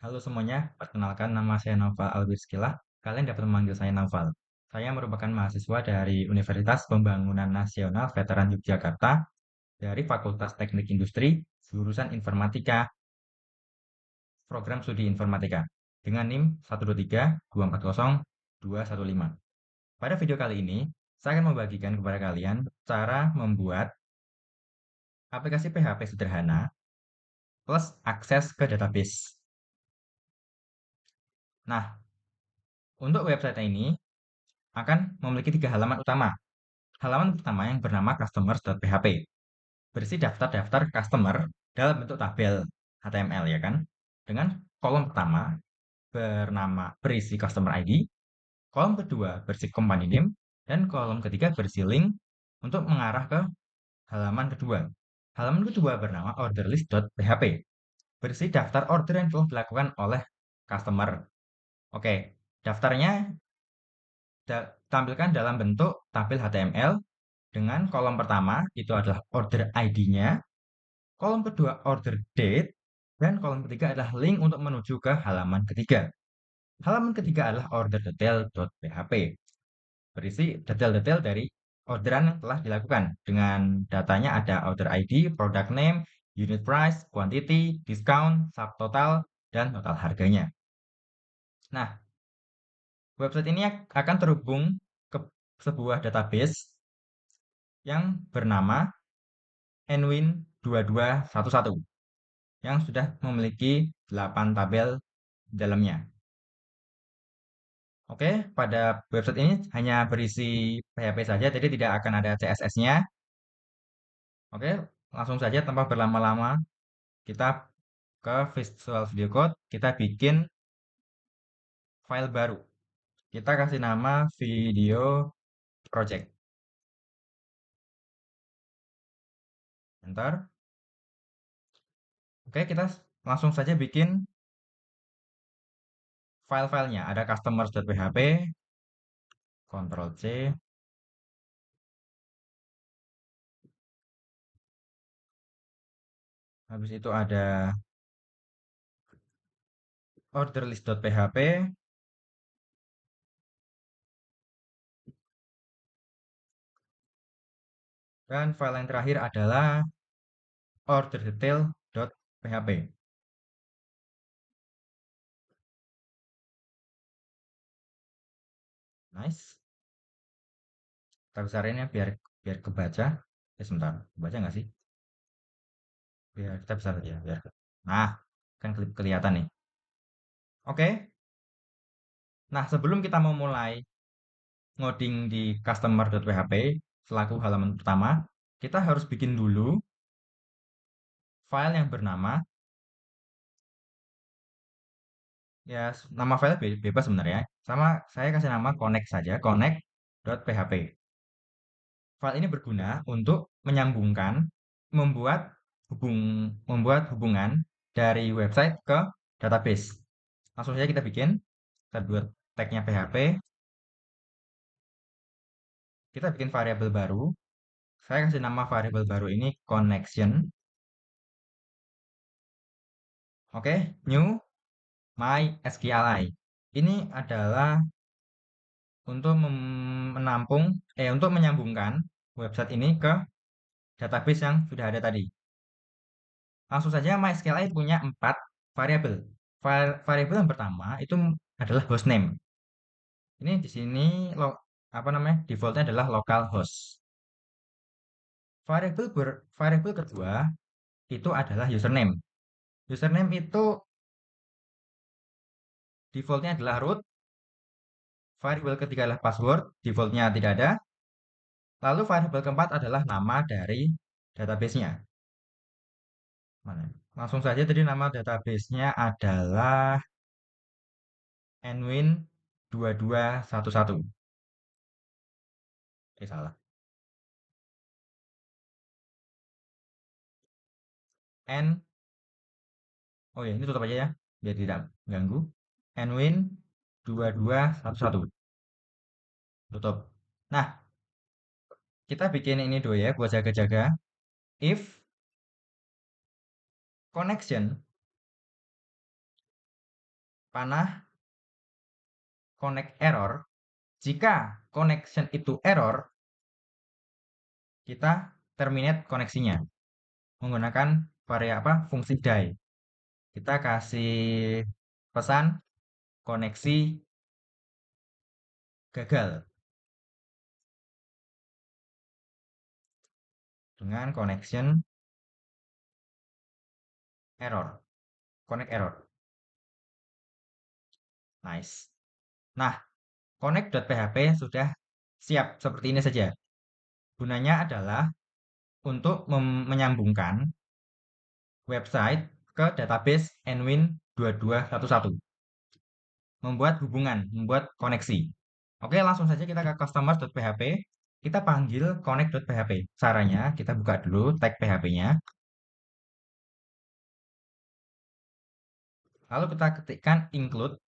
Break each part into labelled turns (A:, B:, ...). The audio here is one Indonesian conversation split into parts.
A: Halo semuanya, perkenalkan nama saya Naufal Alwirskila. Kalian dapat memanggil saya Naufal. Saya merupakan mahasiswa dari Universitas Pembangunan Nasional Veteran Yogyakarta dari Fakultas Teknik Industri, jurusan Informatika, program studi Informatika, dengan NIM 123240215. Pada video kali ini, saya akan membagikan kepada kalian cara membuat aplikasi PHP sederhana plus akses ke database. Nah, untuk website ini akan memiliki 3 halaman utama. Halaman pertama yang bernama customers.php. Berisi daftar-daftar customer dalam bentuk tabel HTML ya kan. Dengan kolom pertama berisi customer ID, kolom kedua berisi company name, dan kolom ketiga berisi link untuk mengarah ke halaman kedua. Halaman kedua bernama orderlist.php. Berisi daftar order yang telah dilakukan oleh customer. Oke, daftarnya tampilkan dalam bentuk tabel HTML dengan kolom pertama itu adalah order ID-nya, kolom kedua order date, dan kolom ketiga adalah link untuk menuju ke halaman ketiga. Halaman ketiga adalah order detail.php. Berisi detail-detail dari orderan yang telah dilakukan. Dengan datanya ada order ID, product name, unit price, quantity, discount, subtotal, dan total harganya. Nah, website ini akan terhubung ke sebuah database yang bernama Nwin2211 yang sudah memiliki 8 tabel di dalamnya. Oke, pada website ini hanya berisi PHP saja, jadi tidak akan ada CSS-nya. Oke, langsung saja tanpa berlama-lama kita ke Visual Studio Code, kita bikin file baru. Kita kasih nama video project. Enter. Oke, kita langsung saja bikin file-filenya. Ada customers.php, Ctrl C. Habis itu ada orderlist.php, dan file yang terakhir adalah orderdetail.php. Nice. Kita besarin ya biar kebaca. Sebentar, kebaca nggak sih? Biar kita besar aja, biar. Nah, kan kelihatan nih. Oke. Nah, sebelum kita mau mulai ngoding di customer.php selaku halaman pertama, kita harus bikin dulu file yang bernama, ya nama file bebas sebenarnya. Sama saya kasih nama connect saja, connect.php. File ini berguna untuk menyambungkan, membuat membuat hubungan dari website ke database. Langsung saja kita bikin. Kita buat tagnya PHP. Kita bikin variabel baru. Saya kasih nama variabel baru ini connection. Oke, new MySQLi. Ini adalah untuk untuk menyambungkan website ini ke database yang sudah ada tadi. Langsung saja MySQLi punya 4 variabel. Variabel yang pertama itu adalah hostname. Ini di sini defaultnya adalah localhost. Variabel kedua itu adalah username. Username itu defaultnya adalah root. Variabel ketiga adalah password, defaultnya tidak ada. Lalu variabel keempat adalah nama dari database-nya. Langsung saja tadi nama database-nya adalah Nwin2211. Salah. N Oh ya, ini tutup aja ya, biar tidak ganggu. Nwin2211. Tutup. Nah, kita bikin ini dulu ya, buat jaga-jaga. If connection panah connect error. Jika connection itu error, kita terminate koneksinya menggunakan fungsi die. Kita kasih pesan koneksi gagal dengan connection error, connect error. Nice. Nah, connect.php sudah siap seperti ini saja. Gunanya adalah untuk menyambungkan website ke database nWin2211. Membuat hubungan, membuat koneksi. Oke, langsung saja kita ke customers.php. Kita panggil connect.php. Caranya, kita buka dulu tag PHP-nya. Lalu kita ketikkan include.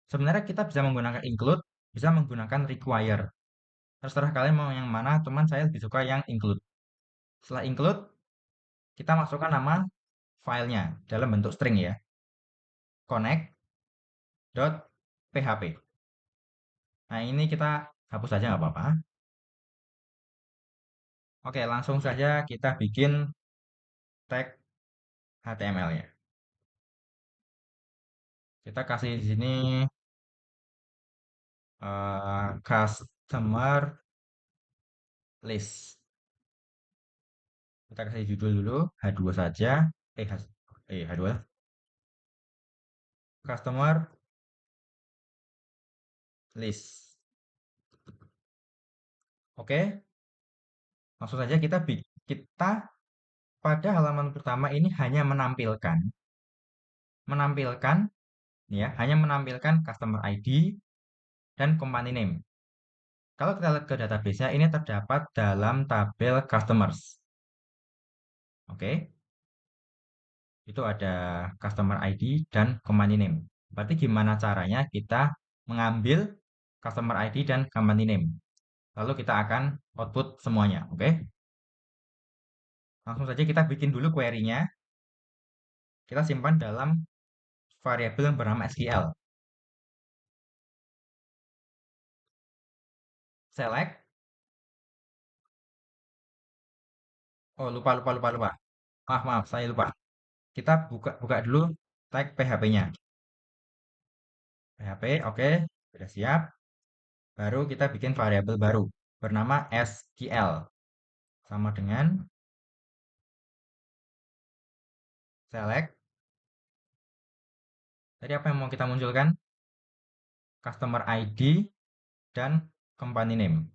A: Sebenarnya kita bisa menggunakan include, bisa menggunakan require. Terserah kalian mau yang mana, cuman saya lebih suka yang include. Setelah include, kita masukkan nama filenya dalam bentuk string ya. Connect.php. Nah, ini kita hapus saja nggak apa-apa. Oke, langsung saja kita bikin tag HTML ya. Kita kasih di sini customer list. Kita kasih judul dulu H2 saja. H2. Customer list. Oke, langsung saja kita pada halaman pertama ini hanya menampilkan ya, hanya menampilkan customer ID dan company name. Kalau kita lihat ke database-nya ini terdapat dalam tabel customers. Oke. Itu ada customer ID dan company name. Berarti gimana caranya kita mengambil customer ID dan company name. Lalu kita akan output semuanya, oke? Langsung saja kita bikin dulu query-nya. Kita simpan dalam variabel yang bernama SQL. Select. Oh, lupa. Maaf, saya lupa. Kita buka dulu tag PHP-nya. PHP, oke, sudah siap. Baru kita bikin variabel baru bernama SQL. Sama dengan select. Tadi apa yang mau kita munculkan? Customer ID dan company name.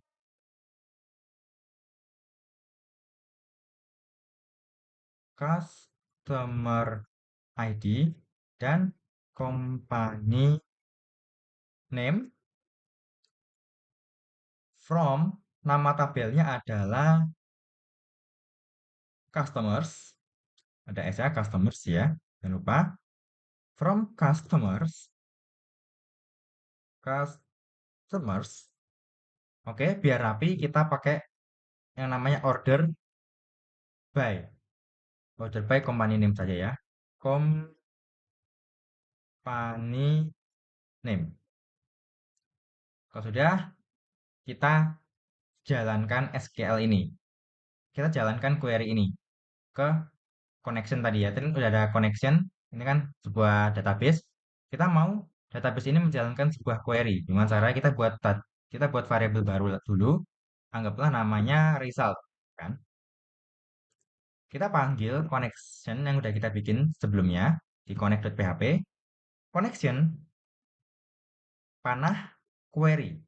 A: Customer ID dan company name from nama tabelnya adalah customers. Ada S ya, customers ya. Jangan lupa. From customers. Oke, biar rapi kita pakai yang namanya order by. Order by company name saja ya. Company name. Kalau sudah, kita jalankan SQL ini. Kita jalankan query ini ke connection tadi ya. Tadi udah ada connection. Ini kan sebuah database. Kita mau database ini menjalankan sebuah query. Dengan cara kita buat variabel baru dulu. Anggaplah namanya result, kan? Kita panggil connection yang udah kita bikin sebelumnya di connect.php. Connection panah query.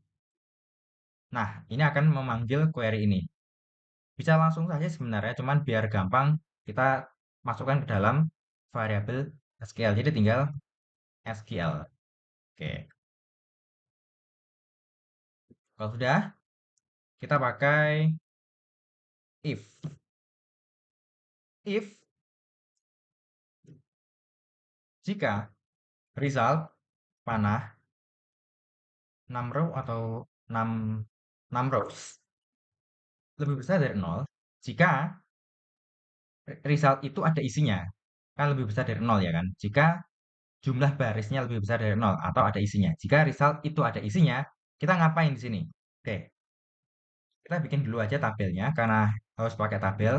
A: Nah, ini akan memanggil query ini. Bisa langsung saja sebenarnya, cuman biar gampang kita masukkan ke dalam variabel SQL. Jadi tinggal SQL. Oke. Kalau sudah, kita pakai if. If jika result panah 6 row atau 6 6 rows lebih besar dari 0, jika result itu ada isinya, kan lebih besar dari 0 ya kan. Jika jumlah barisnya lebih besar dari nol atau ada isinya. Jika result itu ada isinya, kita ngapain di sini? Oke, kita bikin dulu aja tabelnya karena harus pakai tabel.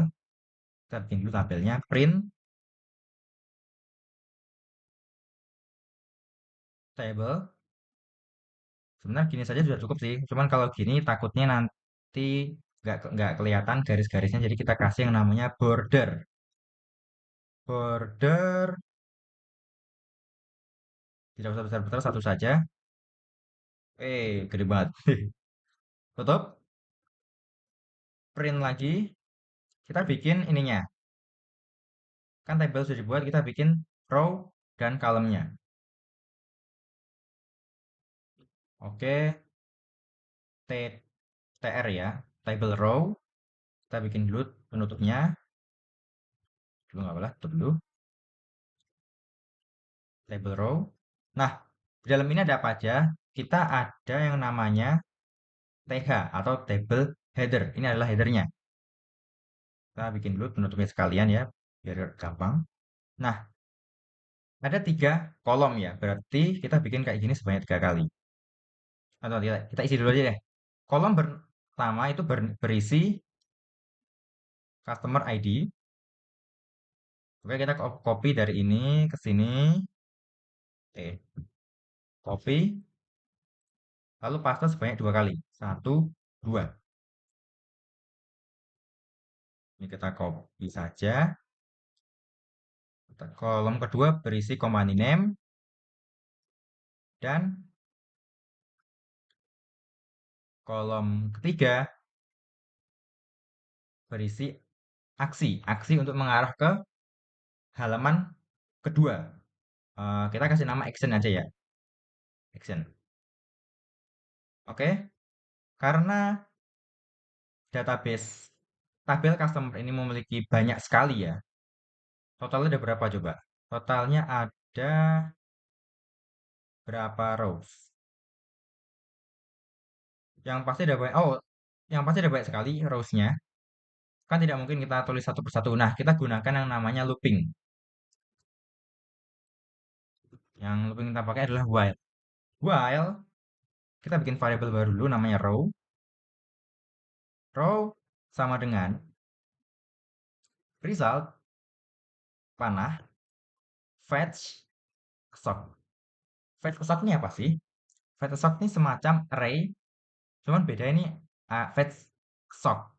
A: Kita bikin dulu tabelnya, print table. Sebenarnya gini saja sudah cukup sih. Cuman kalau gini takutnya nanti nggak kelihatan garis-garisnya. Jadi kita kasih yang namanya border. Border tidak usah besar-besar, satu saja. Gede banget. Tutup, print lagi. Kita bikin ininya. Kan tabel sudah dibuat, kita bikin row dan column-nya. Oke, TR ya, table row. Kita bikin dulu penutupnya. Dulu nggak apa-apa, tutup dulu. Table row. Nah, di dalam ini ada apa aja? Kita ada yang namanya TH atau table header. Ini adalah headernya. Kita bikin dulu penutupnya sekalian ya, biar gampang. Nah, ada 3 kolom ya, berarti kita bikin kayak gini sebanyak 3 kali. Atau kita isi dulu aja deh. Kolom pertama itu berisi customer ID. Oke, kita copy dari ini ke sini. Copy, lalu paste sebanyak 2 kali. Satu, dua. Ini kita copy saja. Kolom kedua berisi company name dan kolom ketiga berisi aksi. Aksi untuk mengarah ke halaman kedua. Kita kasih nama action aja ya. Action. Oke. Karena database tabel customer ini memiliki banyak sekali ya. Totalnya ada berapa coba? Totalnya ada berapa rows? Yang pasti ada banyak. Oh, yang pasti ada banyak sekali rows-nya. Kan tidak mungkin kita tulis satu persatu. Nah, kita gunakan yang namanya looping. Yang looping kita pakai adalah while. While, kita bikin variabel baru dulu namanya row. Row sama dengan result panah fetch sock. Fetch sock ini apa sih? Fetch sock ini semacam array, cuman beda ini fetch sock,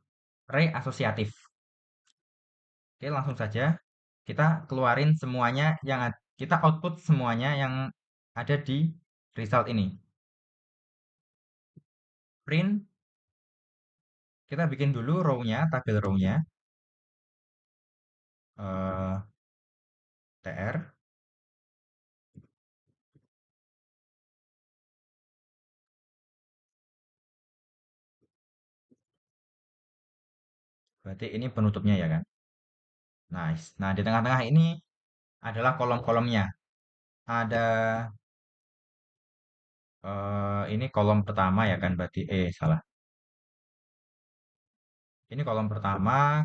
A: array asosiatif. Oke, langsung saja kita keluarin semuanya kita output semuanya yang ada di result ini. Print, kita bikin dulu row-nya, tabel row-nya. eh, TR, berarti ini penutupnya ya kan? Nice. Nah, di tengah-tengah ini adalah kolom-kolomnya. Ada ini kolom pertama ya kan? Berarti salah. Ini kolom pertama,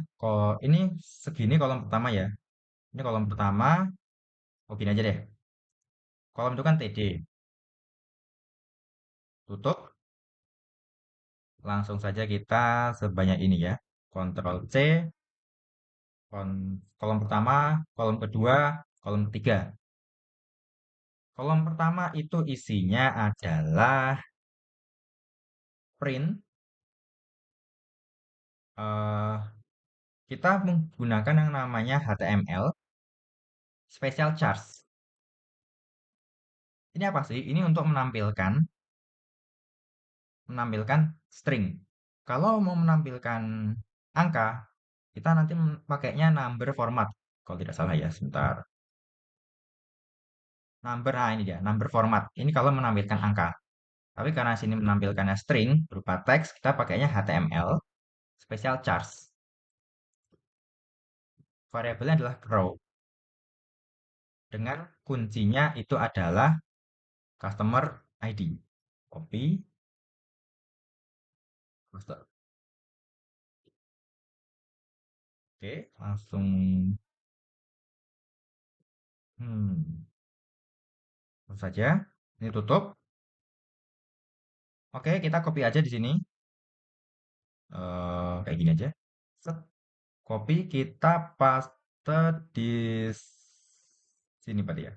A: ini segini kolom pertama ya. Ini kolom pertama, oh gini aja deh. Kolom itu kan TD. Tutup, langsung saja kita sebanyak ini ya. Ctrl C, kolom pertama, kolom kedua, kolom ketiga. Kolom pertama itu isinya adalah print. eh, kita menggunakan yang namanya HTML special charge. Ini apa sih? Ini untuk menampilkan string. Kalau mau menampilkan angka, kita nanti pakainya number format. Kalau tidak salah ya, sebentar. Ini dia, number format. Ini kalau menampilkan angka. Tapi karena sini menampilkannya string berupa teks, kita pakainya HTML special charge. Variabelnya adalah row. Dengan kuncinya itu adalah customer ID. Copy, paste. Oke, langsung. Hmm. Hapus saja. Ini tutup. Oke, kita copy aja di sini. Kayak gini aja. Set. Copy, kita paste di sini berarti ya.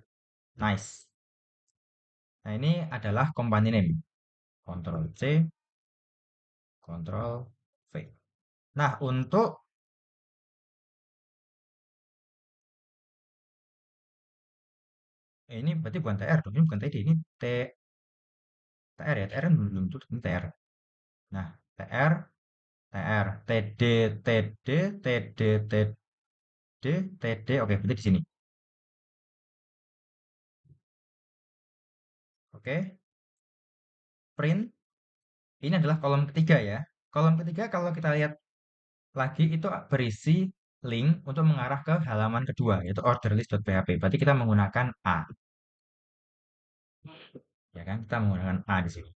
A: Nice. Nah, ini adalah company name. Ctrl C, Ctrl V. Nah, untuk ini berarti bukan TR dong, ini bukan TD, ini TR ya, TR kan belum tutup, ini TR. Nah, TR, TR, TD, TD, TD, TD, TD, oke, berarti di sini. Oke, print, ini adalah kolom ketiga ya. Kolom ketiga kalau kita lihat lagi itu berisi link untuk mengarah ke halaman kedua, yaitu orderlist.php. Berarti kita menggunakan A, ya kan? Kita menggunakan A di sini.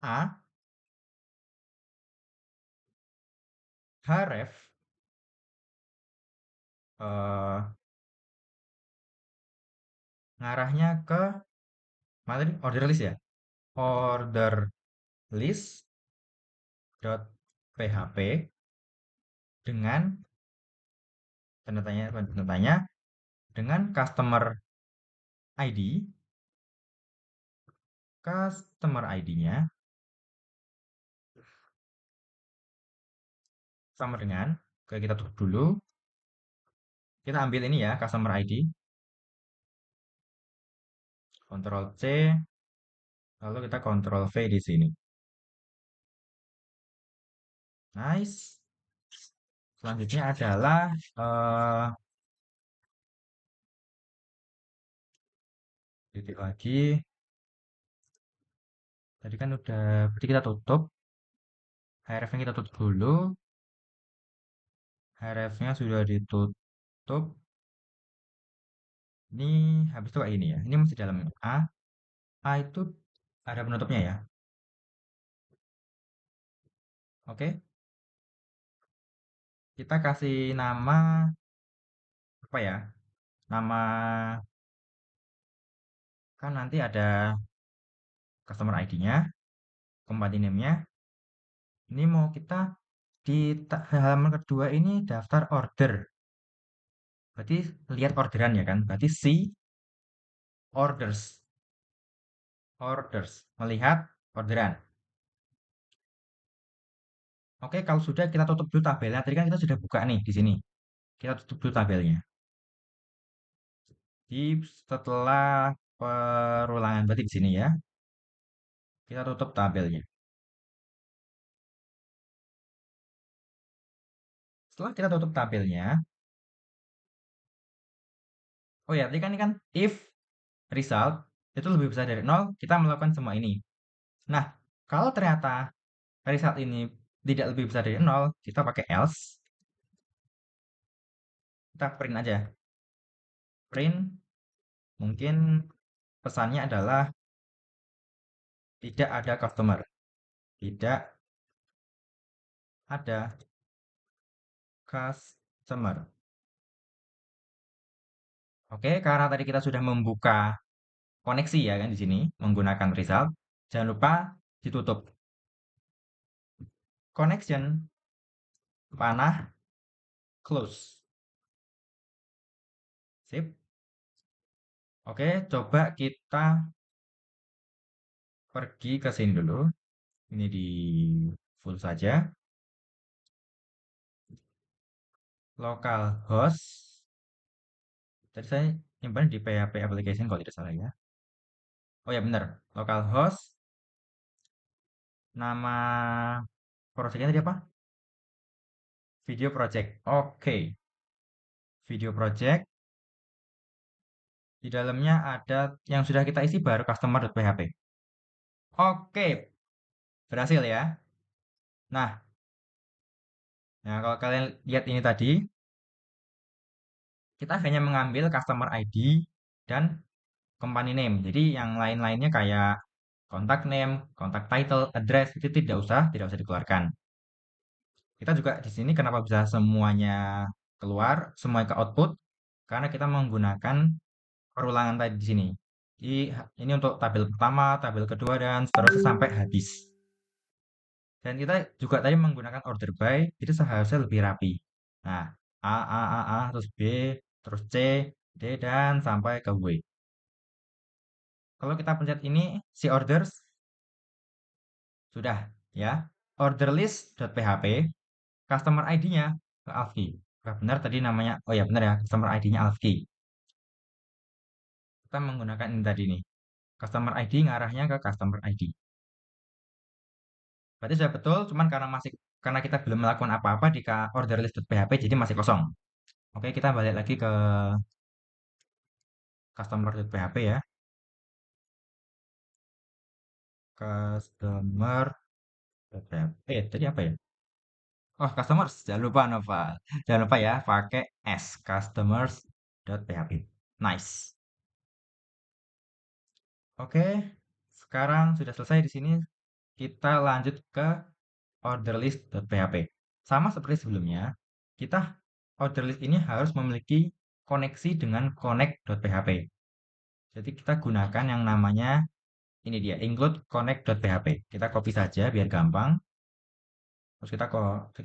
A: A, href, eh, ngarahnya ke mana tadi? Order list ya. Order list.php dengan tanda tanya dengan customer ID-nya sama dengan, oke kita tutup dulu, kita ambil ini ya customer ID, Ctrl C, lalu kita Ctrl V di sini. Nice. Selanjutnya adalah titik lagi. Tadi kan udah, berarti kita tutup. Href-nya kita tutup dulu. Href-nya sudah ditutup. Ini habis itu kayak gini ya. Ini masih dalam A. A itu ada penutupnya ya. Oke. Kita kasih nama apa ya? Nama kan nanti ada customer ID-nya, company name-nya. Ini mau kita di halaman kedua ini daftar order. Berarti lihat orderan ya kan? Berarti see orders. Orders, melihat orderan. Oke, kalau sudah kita tutup dulu tabelnya. Tadi kan kita sudah buka nih di sini. Kita tutup dulu tabelnya. Di setelah perulangan berarti di sini ya. Kita tutup tabelnya. Setelah kita tutup tabelnya, oh ya, tadi kan ini kan if result itu lebih besar dari 0, kita melakukan semua ini. Nah, kalau ternyata result ini tidak lebih besar dari 0, kita pakai else. Kita print aja. Print, mungkin pesannya adalah tidak ada customer. Tidak ada customer. Oke, karena tadi kita sudah membuka koneksi ya kan di sini menggunakan result. Jangan lupa ditutup. Connection panah close. Sip. Oke, coba kita pergi ke sini dulu. Ini di full saja. Localhost. Tadi saya nyimpan di PHP application kalau tidak salah ya. Oh ya benar, localhost. Nama projectnya tadi apa? Video project. Oke, video project. Di dalamnya ada yang sudah kita isi baru customer.php. Oke, berhasil ya. Nah, nah kalau kalian lihat ini tadi, kita hanya mengambil customer ID dan company name. Jadi yang lain-lainnya kayak contact name, contact title, address itu tidak usah dikeluarkan. Kita juga di sini kenapa bisa semuanya keluar, semuanya ke output? Karena kita menggunakan perulangan tadi di sini. Ini untuk tabel pertama, tabel kedua, dan seterusnya sampai habis. Dan kita juga tadi menggunakan order by, jadi seharusnya lebih rapi. Nah, A, terus B, terus C, D, dan sampai ke W. Kalau kita pencet ini, see orders, sudah ya. Order list.php, customer ID-nya ke Alfie. Apakah benar tadi namanya? Oh ya benar ya, customer ID-nya Alfie. Kita menggunakan ini tadi nih. Customer ID ngarahnya ke customer ID. Berarti sudah betul, cuman karena kita belum melakukan apa-apa di order list.php jadi masih kosong. Oke, kita balik lagi ke customer.php ya. Customer.php. Tadi apa ya? Oh, customers. Jangan lupa Nova. Jangan lupa ya, pakai S. Customers.php. Nice. Oke, sekarang sudah selesai di sini. Kita lanjut ke order list.php. Sama seperti sebelumnya, kita order list ini harus memiliki koneksi dengan connect.php. Jadi kita gunakan yang namanya ini dia include connect.php. Kita copy saja biar gampang. Terus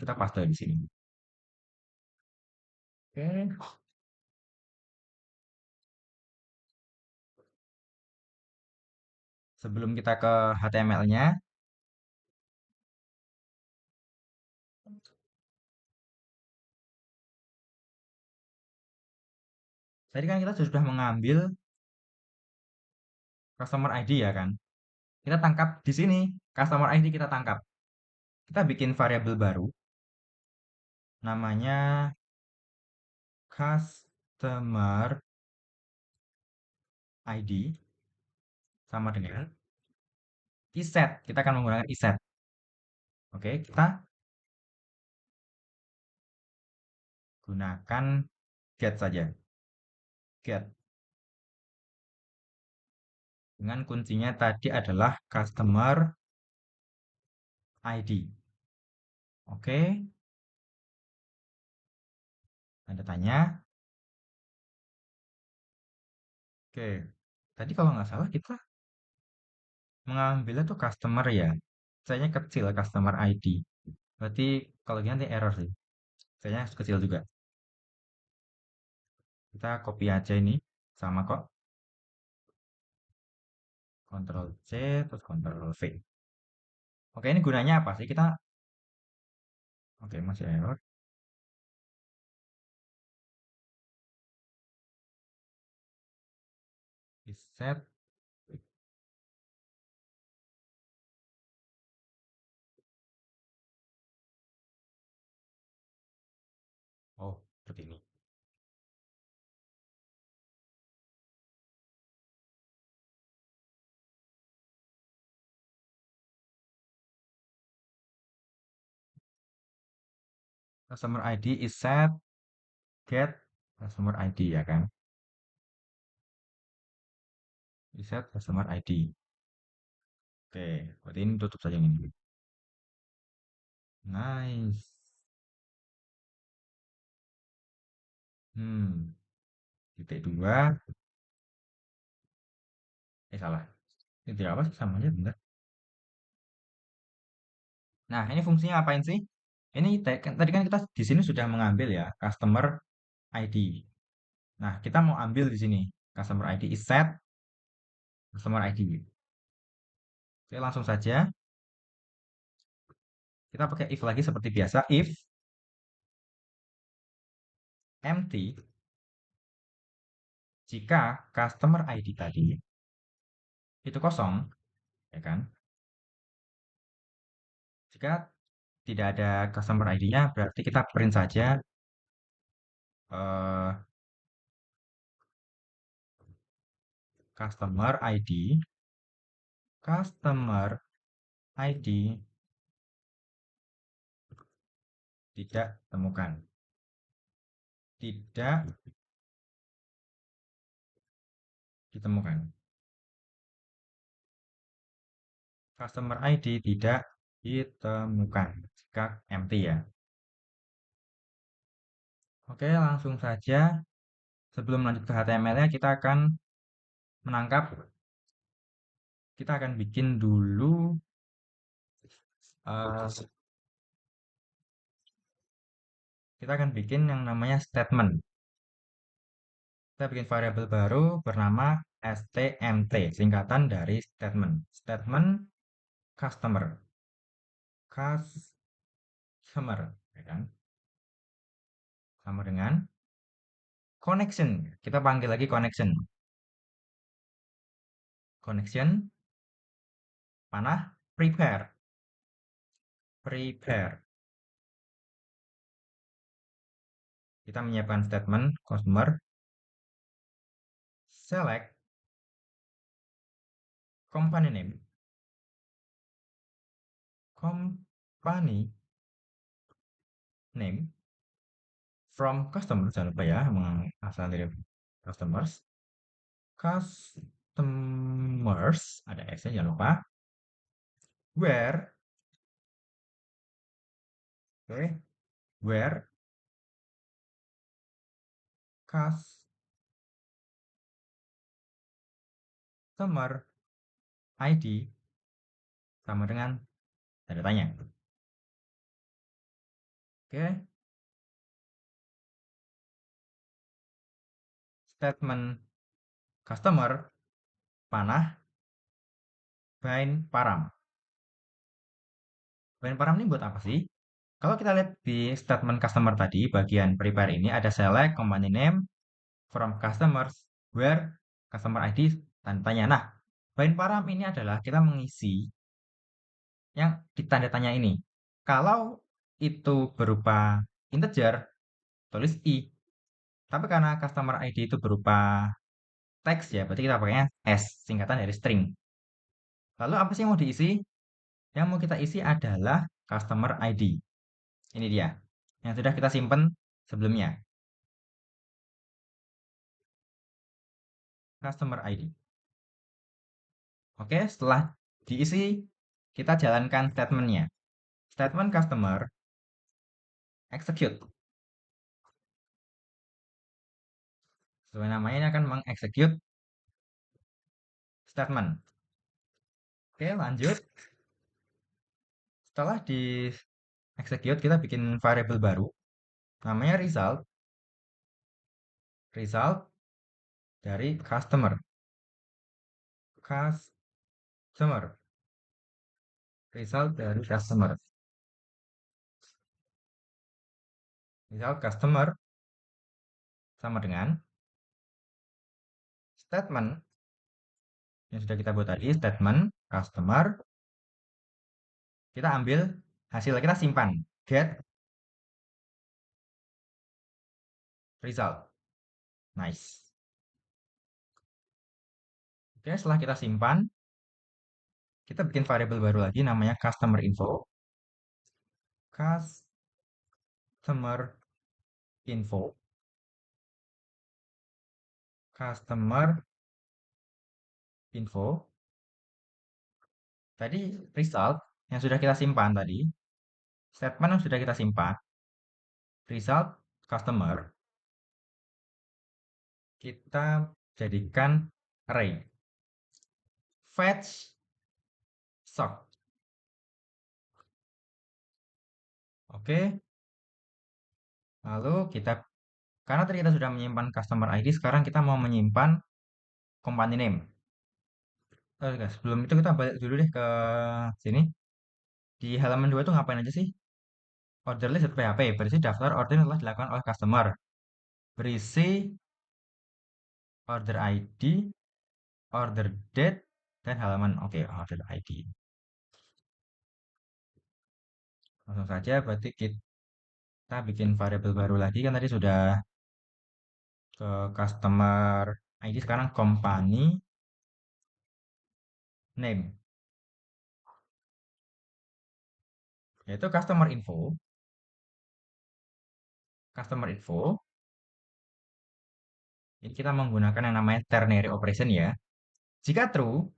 A: kita paste di sini. Oke. Sebelum kita ke HTML-nya, tadi kan kita sudah mengambil customer ID ya kan? Kita tangkap di sini, customer ID kita tangkap. Kita bikin variabel baru, namanya customer ID sama dengan iset. Kita akan menggunakan iset. Oke, kita gunakan get saja. Get. Dengan kuncinya tadi adalah customer ID. Oke, tanda tanya. Oke, tadi kalau nggak salah kita mengambilnya tuh customer ya. Saya kecil customer ID. Berarti kalau gini nanti error sih. Saya kecil juga. Kita copy aja ini. Sama kok. Ctrl C, terus Ctrl V. Oke, ini gunanya apa sih? Oke, masih error. Set. Oh, seperti ini. Customer ID is set, get customer ID ya kan? Is set customer ID. Oke, berarti ini tutup saja yang ini. Nice. Hmm, titik dua. Salah. Titik apa sih? Sama aja, bentar. Nah, ini fungsinya apain sih? Ini tadi kan kita di sini sudah mengambil ya customer ID. Nah, kita mau ambil di sini customer ID is set customer ID. Oke, langsung saja kita pakai if lagi seperti biasa. If empty jika customer ID tadi itu kosong, ya kan? Jika tidak ada customer ID-nya, berarti kita print saja eh, customer ID, customer ID tidak temukan, tidak ditemukan. Customer ID tidak ditemukan jika empty ya. Oke, langsung saja. Sebelum lanjut ke HTML-nya, kita akan menangkap, kita akan bikin dulu eh, kita akan bikin yang namanya statement. Kita bikin variabel baru bernama stmt, singkatan dari statement. Statement customer. Customer, ya kan? Sama dengan connection. Kita panggil lagi connection. Connection panah prepare. Prepare. Kita menyiapkan statement customer select company name. Company name from customer, jangan lupa ya, asal dari customers. Customers, ada S nya jangan lupa. Where, oke, where customer ID sama dengan tanda tanya. Oke, statement customer panah bind param. Bind param ini buat apa sih? Kalau kita lihat di statement customer tadi, bagian prepare ini ada select company name from customers where customer ID tanda tanya. Nah, bind param ini adalah kita mengisi yang ditanda tanya ini. Kalau itu berupa integer, tulis i. Tapi karena customer ID itu berupa teks ya, berarti kita pakainya s, singkatan dari string. Lalu apa sih yang mau diisi? Yang mau kita isi adalah customer ID. Ini dia, yang sudah kita simpan sebelumnya. Customer ID. Oke, setelah diisi, kita jalankan statementnya. Statement customer execute. Sesuai namanya ini akan mengexecute statement. Oke, lanjut. Setelah di execute, kita bikin variable baru. Namanya result. Result dari customer. Customer. Result dari customer. Result customer sama dengan statement yang sudah kita buat tadi. Statement customer. Kita ambil hasil, kita simpan. Get result. Nice. Oke, setelah kita simpan, kita bikin variabel baru lagi namanya customer info. Customer info. Customer info. Tadi result yang sudah kita simpan tadi. Statement yang sudah kita simpan. Result customer. Kita jadikan array. Fetch sock. Oke. Lalu kita, karena tadi kita sudah menyimpan customer ID, sekarang kita mau menyimpan company name. Guys, sebelum itu kita balik dulu deh ke sini. Di halaman 2 itu ngapain aja sih? Order list PHP, berisi daftar order yang telah dilakukan oleh customer. Berisi order ID, order date, dan halaman. Oke, order ID. Langsung saja, berarti kita bikin variabel baru lagi. Kan tadi sudah ke customer ID, sekarang company name. Yaitu customer info. Customer info. Ini kita menggunakan yang namanya ternary operation ya. Jika true,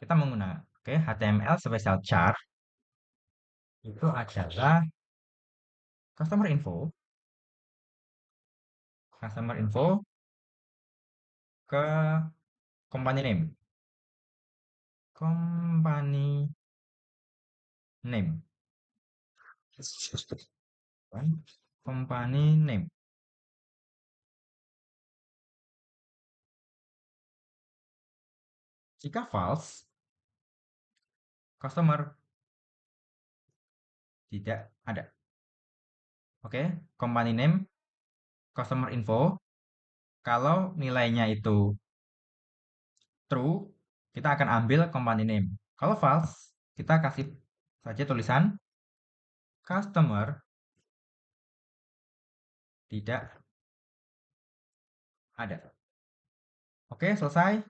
A: kita menggunakan HTML special char itu adalah customer info. Customer info ke company name. Company name. Company name. Jika false, customer tidak ada. Oke, company name, customer info. Kalau nilainya itu true, kita akan ambil company name. Kalau false, kita kasih saja tulisan customer tidak ada. Oke, selesai.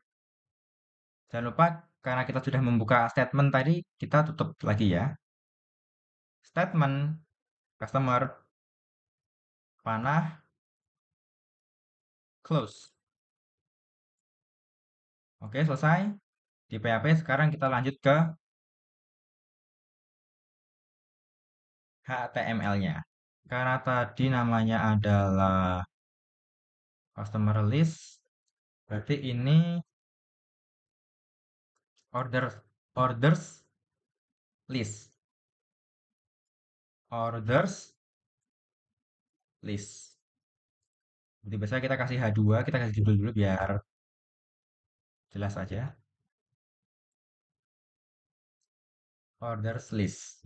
A: Jangan lupa, karena kita sudah membuka statement tadi, kita tutup lagi ya. Statement customer panah close. Oke, selesai. Di PHP sekarang kita lanjut ke HTML-nya. Karena tadi namanya adalah customer list, berarti ini orders list. Orders list. Jadi biasanya kita kasih H2, kita kasih judul dulu biar jelas aja. Orders list.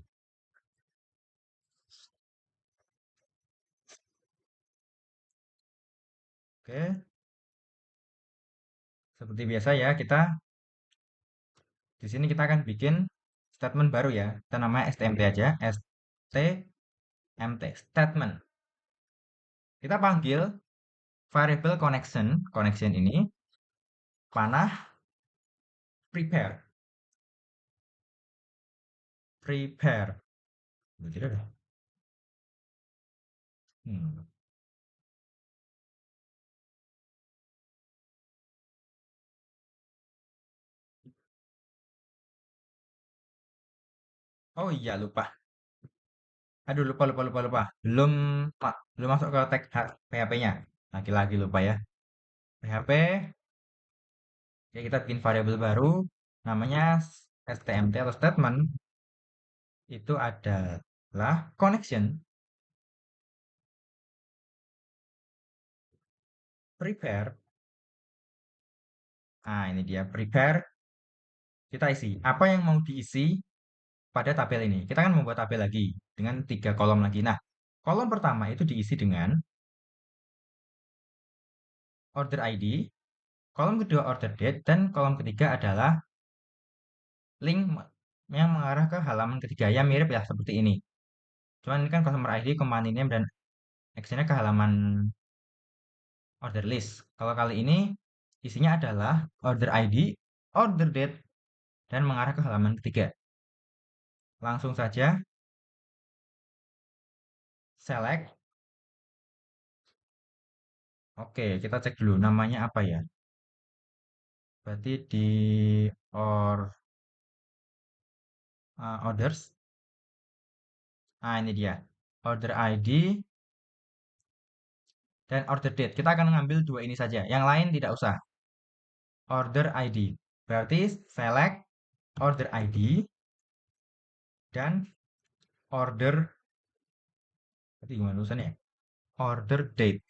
A: Oke, seperti biasa ya, di sini kita akan bikin statement baru ya. Kita namanya stmt aja, stmt, statement. Kita panggil variable connection ini panah prepare. Prepare. Tidak ada. Hmm. Oh iya, lupa. Aduh, lupa. Belum masuk ke tag PHP-nya. Lagi-lagi lupa ya. PHP, ya kita bikin variabel baru, namanya stmt atau statement, itu adalah connection, prepare. Nah, ini dia, prepare, kita isi. Apa yang mau diisi pada tabel ini? Kita kan membuat tabel lagi, dengan 3 kolom lagi. Nah, kolom pertama itu diisi dengan order ID, kolom kedua order date, dan kolom ketiga adalah link yang mengarah ke halaman ketiga. Ya mirip ya seperti ini. Cuman ini kan customer ID, company name, dan actionnya ke halaman order list. Kalau kali ini isinya adalah order ID, order date, dan mengarah ke halaman ketiga. Langsung saja select. Oke, kita cek dulu namanya apa ya. Berarti di orders. Nah, ini dia. Order ID dan order date. Kita akan mengambil dua ini saja. Yang lain tidak usah. Order ID. Berarti select order ID dan order, berarti gimana tulisannya? Order date.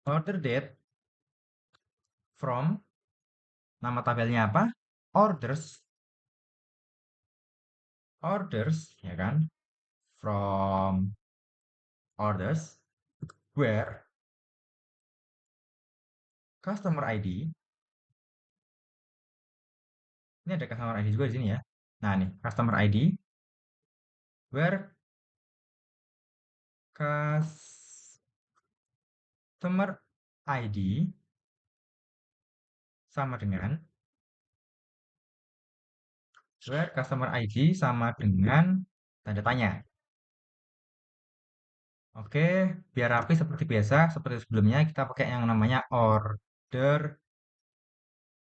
A: Order date from, nama tabelnya apa? Orders. Orders, ya kan? From orders where customer ID. Ini ada customer ID juga di sini ya. Nah, nih, customer ID where customer ID sama dengan where customer ID sama dengan tanda tanya. Oke, biar rapi seperti biasa, seperti sebelumnya kita pakai yang namanya order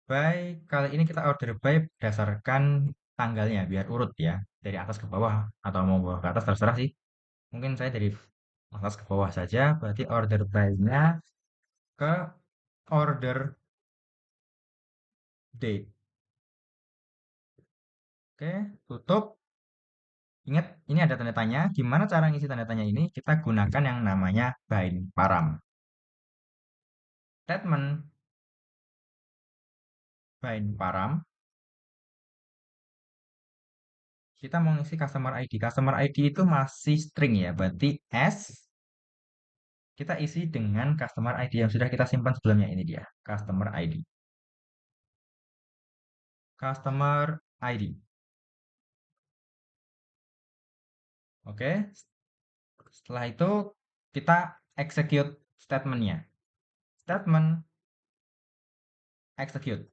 A: by. Kali ini kita order by berdasarkan tanggalnya, biar urut ya, dari atas ke bawah atau mau bawah ke atas terserah sih. Mungkin saya dari atas ke bawah saja, berarti order by-nya ke order date. Oke, tutup. Ingat, ini ada tanda tanya. Gimana cara ngisi tanda tanya ini? Kita gunakan yang namanya bind param. Statement bind param. Kita mau ngisi customer ID. Customer ID itu masih string ya. Berarti S kita isi dengan customer ID yang sudah kita simpan sebelumnya. Ini dia, customer ID. Customer ID. Oke, setelah itu kita execute statementnya. Statement execute.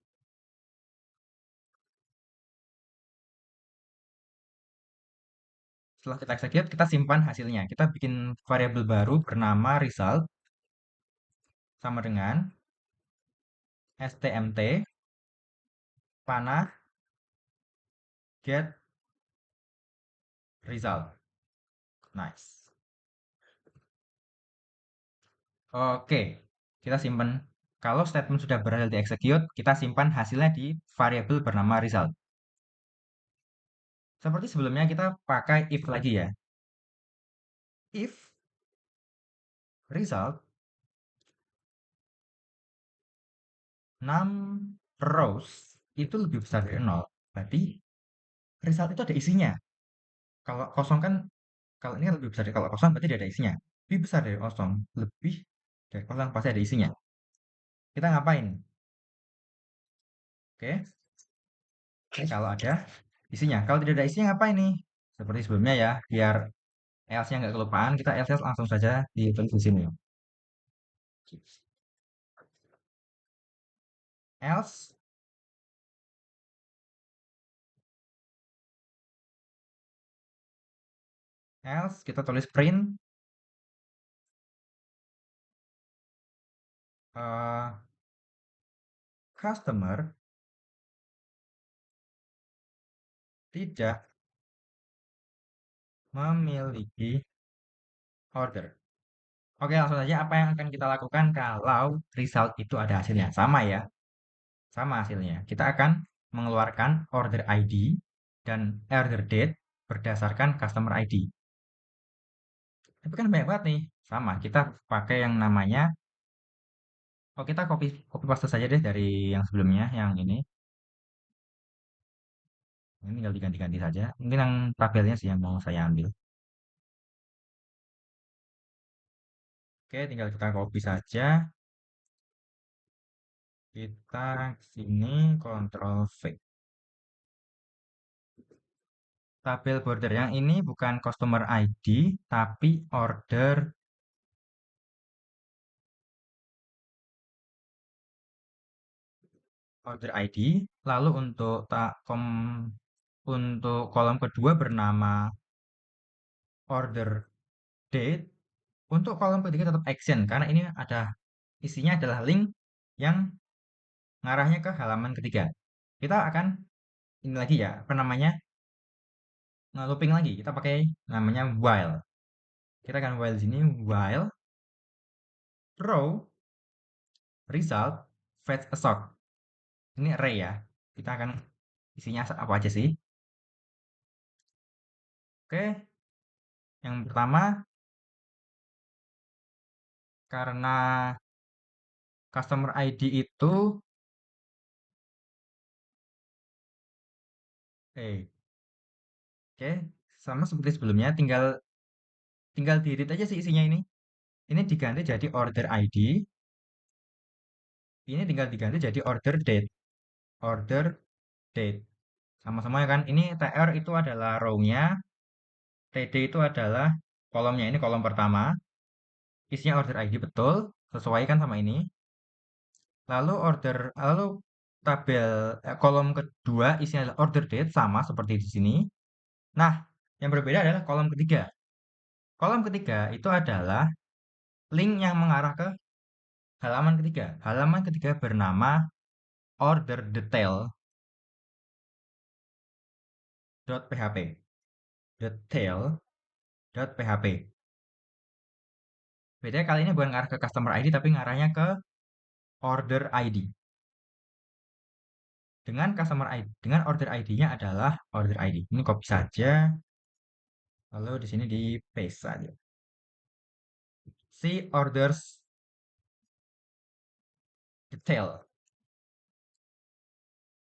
A: Setelah kita execute, kita simpan hasilnya. Kita bikin variabel baru bernama result sama dengan stmt panah get result. Nice. Oke, kita simpan. Kalau statement sudah berhasil dieksekut, kita simpan hasilnya di variabel bernama result. Seperti sebelumnya kita pakai if lagi ya. If result 6 rows itu lebih besar dari 0, berarti result itu ada isinya. Kalau kosong kan, kalau ini kan lebih besar dari kalau kosong berarti tidak ada isinya. Lebih besar dari kosong, lebih dari kosong pasti ada isinya. Kita ngapain? Oke, kalau ada isinya. Kalau tidak ada isinya ngapain nih? Seperti sebelumnya ya, biar else-nya nggak kelupaan, kita else langsung saja ditulis di sini. Else kita tulis print customer tidak memiliki order. Oke, langsung saja apa yang akan kita lakukan kalau result itu ada hasilnya. Sama ya, sama hasilnya. Kita akan mengeluarkan order ID dan order date berdasarkan customer ID. Tapi kan banyak banget nih. Sama, kita pakai yang namanya, oh kita copy copy paste saja deh dari yang sebelumnya, yang ini. Ini tinggal diganti-ganti saja. Mungkin yang tabelnya sih yang mau saya ambil. Oke, tinggal kita copy saja. Kita sini Ctrl V. Tabel border yang ini bukan customer ID, tapi order ID. Lalu untuk kolom kedua bernama order date. Untuk kolom ketiga tetap action karena ini ada isinya adalah link yang ngarahnya ke halaman ketiga. Kita akan ini lagi ya, apa namanya? Looping lagi. Kita pakai namanya while. Kita akan while di sini while row result fetch a sort. Ini array ya. Kita akan isinya apa aja sih? Oke, yang pertama karena customer ID itu eh oke, sama seperti sebelumnya tinggal tinggal di-read aja sih isinya ini. Ini diganti jadi order ID. Ini tinggal diganti jadi order date. Order date. Sama-sama ya kan? Ini TR itu adalah row-nya, TD itu adalah kolomnya. Ini kolom pertama. Isinya order ID betul, sesuaikan sama ini. Lalu tabel kolom kedua isinya adalah order date sama seperti di sini. Nah, yang berbeda adalah kolom ketiga. Kolom ketiga itu adalah link yang mengarah ke halaman ketiga. Halaman ketiga bernama order detail.php. Detail.php. Bedanya kali ini bukan ngarah ke customer ID tapi ngarahnya ke order ID. Dengan customer ID, dengan order ID-nya adalah order ID. Ini copy saja, lalu di sini di paste saja. See orders detail.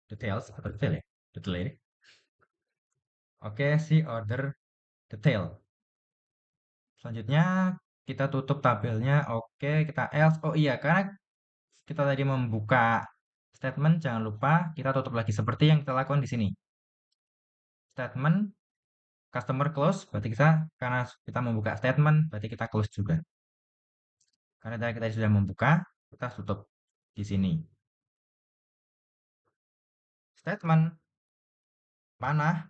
A: Details atau detail ya? Detail ini. Oke, see order detail. Selanjutnya kita tutup tabelnya. Oke, kita else. Oh iya, karena kita tadi membuka statement, jangan lupa kita tutup lagi seperti yang kita lakukan di sini. Statement customer close, berarti kita karena kita membuka statement, berarti kita close juga. Karena tadi kita sudah membuka, kita tutup di sini. Statement panah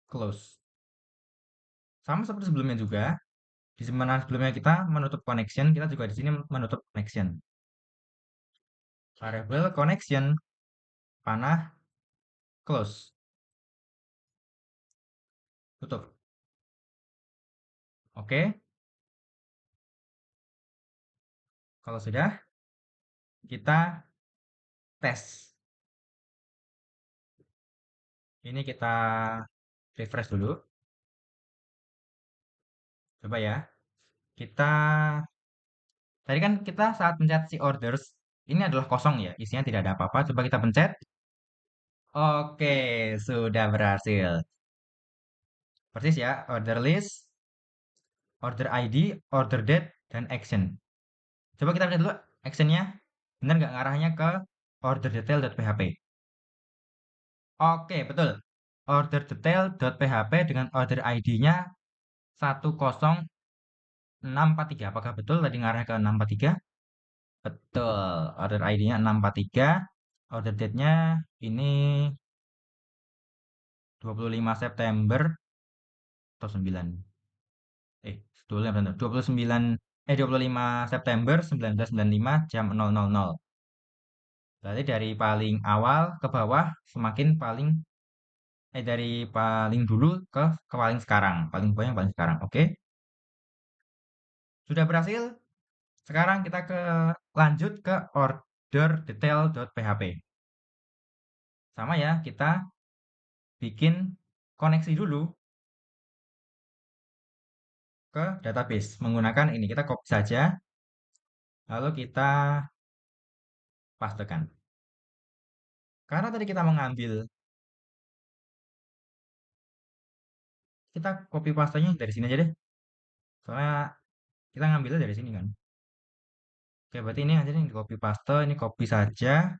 A: close. Sama seperti sebelumnya juga, di mana sebelumnya kita menutup connection, kita juga di sini menutup connection. Variable connection panah close. Tutup. Oke, kalau sudah, kita tes. Ini kita refresh dulu. Coba ya. Kita tadi kan kita saat pencet si orders, ini adalah kosong ya, isinya tidak ada apa-apa. Coba kita pencet. Oke, sudah berhasil. Persis ya, order list, order ID, order date, dan action. Coba kita lihat dulu actionnya. Benar nggak ngarahnya ke order detail.php? Oke, betul. Order detail.php dengan order ID-nya 10643. Apakah betul tadi ngarah ke 643? Betul. Order ID-nya 643. Order date-nya ini 25 September atau 9. 29 25 September 1995 jam 00.00. Berarti dari paling awal ke bawah semakin paling dari paling dulu ke paling sekarang, paling bawah yang paling sekarang. Oke. Sudah berhasil. Sekarang kita lanjut ke order detail.php. Sama ya, kita bikin koneksi dulu ke database menggunakan ini. Kita copy saja, lalu kita pastekan. Karena tadi kita mengambil, kita copy pastenya dari sini aja deh. Soalnya kita ngambilnya dari sini kan. Oke, berarti ini aja nih copy paste, ini copy saja.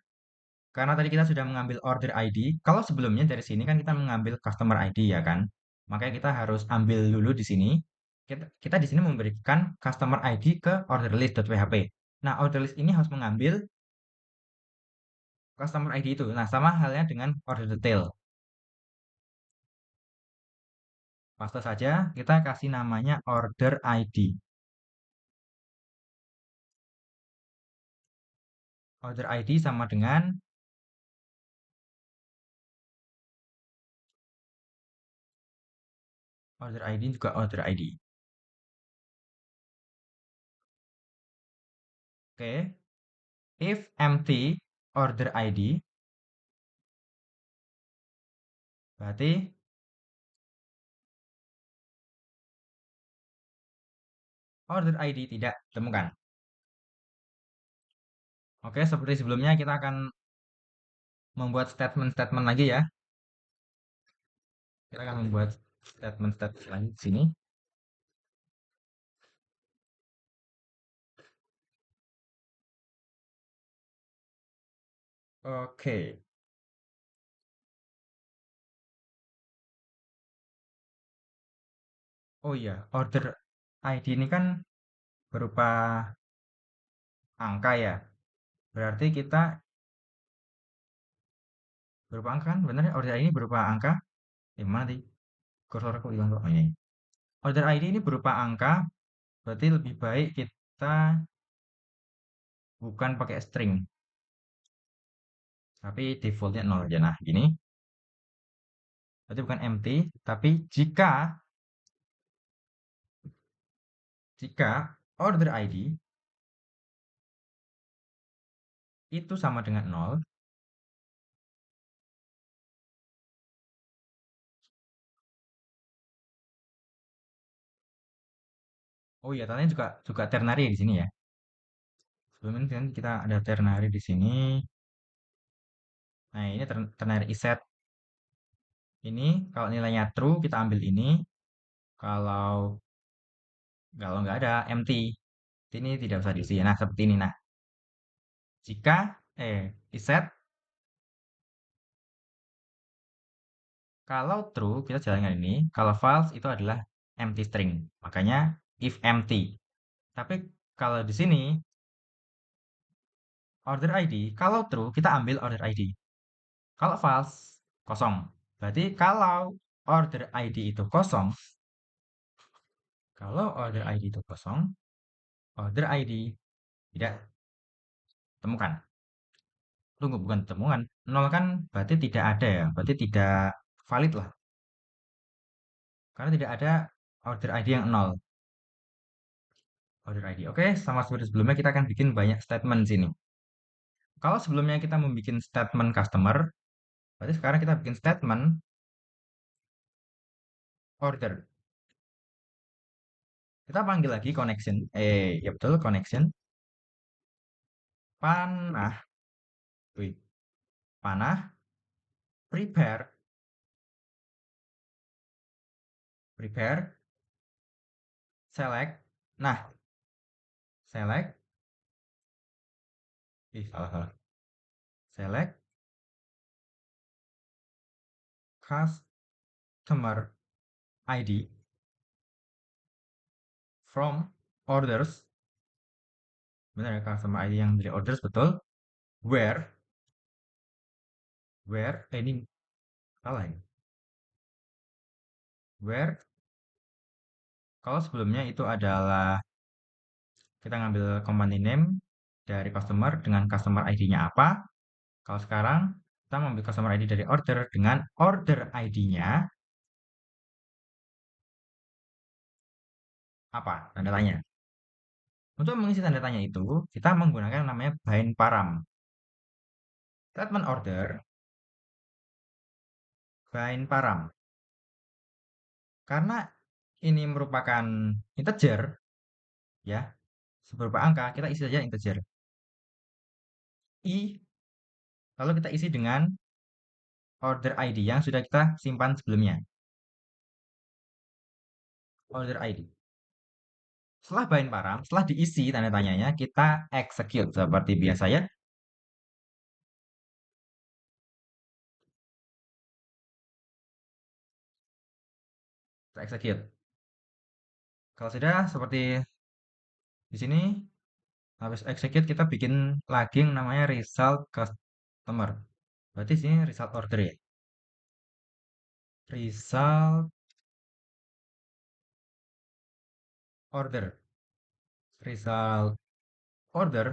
A: Karena tadi kita sudah mengambil order ID. Kalau sebelumnya dari sini kan kita mengambil customer ID ya kan. Makanya kita harus ambil dulu di sini. Kita di sini memberikan customer ID ke order list.php. Nah, order list ini harus mengambil customer ID itu. Nah, sama halnya dengan order detail. Paste saja, kita kasih namanya order ID. Order ID sama dengan order ID juga order ID. Oke. If empty order ID, berarti order ID tidak ditemukan. Oke, seperti sebelumnya kita akan membuat statement-statement lagi ya. Kita akan membuat statement-statement lagi di sini. Oke. Oh iya, order ID ini kan berupa angka ya. Berarti kita berupa angka kan? Benar ya? Order ID ini berupa angka. Mana sih? Kursor aku hilang kok. Oh, ini. Order ID ini berupa angka. Berarti lebih baik kita bukan pakai string. Tapi defaultnya 0 aja. Nah, gini. Berarti bukan empty. Tapi jika order ID itu sama dengan nol. Oh iya, tandanya juga ternary di sini ya. Sebelum ini kan kita ada ternary di sini. Nah, ini ternary iset. Ini kalau nilainya true kita ambil ini. Kalau kalau nggak ada empty. Ini tidak usah diisi. Nah, seperti ini. Nah, jika iset kalau true kita jalankan ini. Kalau false itu adalah empty string. Makanya if empty. Tapi kalau di sini order ID, kalau true kita ambil order ID. Kalau false kosong. Berarti kalau order ID itu kosong, kalau order ID itu kosong, order ID tidak temukan. Tunggu, bukan temukan. Nol kan berarti tidak ada ya. Berarti tidak valid lah. Karena tidak ada order ID yang nol. Order ID. Oke, sama seperti sebelumnya kita akan bikin banyak statement di sini. Kalau sebelumnya kita membuat statement customer, berarti sekarang kita bikin statement order. Kita panggil lagi connection. Ya betul, connection. Panah. Wih, panah. Prepare. Prepare. Select. Nah, select. Salah, salah. Select customer ID from orders. Benar ya, customer ID yang dari orders, betul. Where, ini salah ya. Where, kalau sebelumnya itu adalah kita ngambil company name dari customer dengan customer ID-nya apa. Kalau sekarang kita mengambil customer ID dari order dengan order ID-nya apa? Tanda tanya. Untuk mengisi tanda tanya itu, kita menggunakan namanya bind param. Statement order, bind param. Karena ini merupakan integer, ya, seberapa angka, kita isi saja integer. I, lalu kita isi dengan order ID yang sudah kita simpan sebelumnya. Order ID. Setelah bind param, setelah diisi tanda tanyanya, kita execute seperti biasa ya. Kita execute. Kalau sudah seperti di sini, habis execute kita bikin lagi yang namanya result customer. Berarti sini result order ya. Result order. Result order.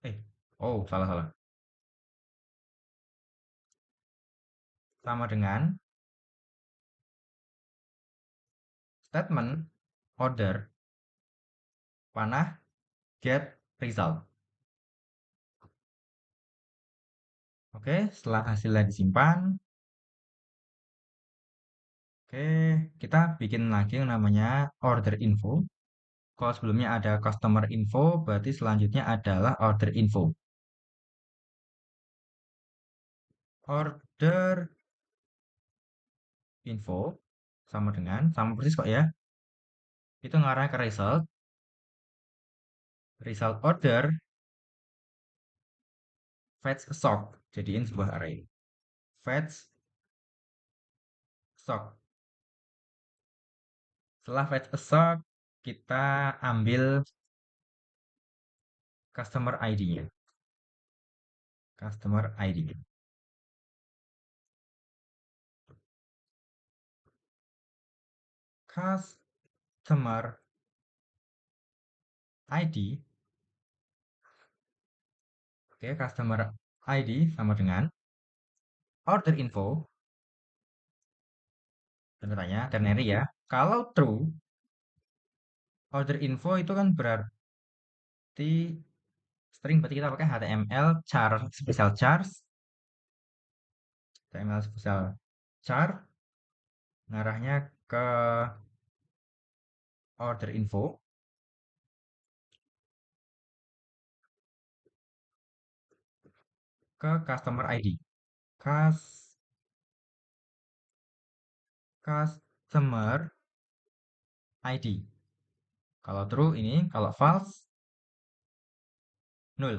A: Eh, oh salah salah. Sama dengan statement order panah get result. Oke, setelah hasilnya disimpan, oke, kita bikin lagi yang namanya order info. Kalau sebelumnya ada customer info, berarti selanjutnya adalah order info. Order info sama persis kok ya. Itu ngarah ke result, result order, fetch stock, jadiin sebuah array. Fetch stock. Setelah fetch stock, kita ambil customer ID-nya. Customer ID. Customer ID. Oke, customer ID sama dengan order info. Tanda tanya, ternary ya. Kalau true, order info itu kan berarti String berarti kita pakai HTML char special chars, HTML special char ngarahnya ke order info, ke customer ID. Customer ID. Kalau true ini, kalau false null.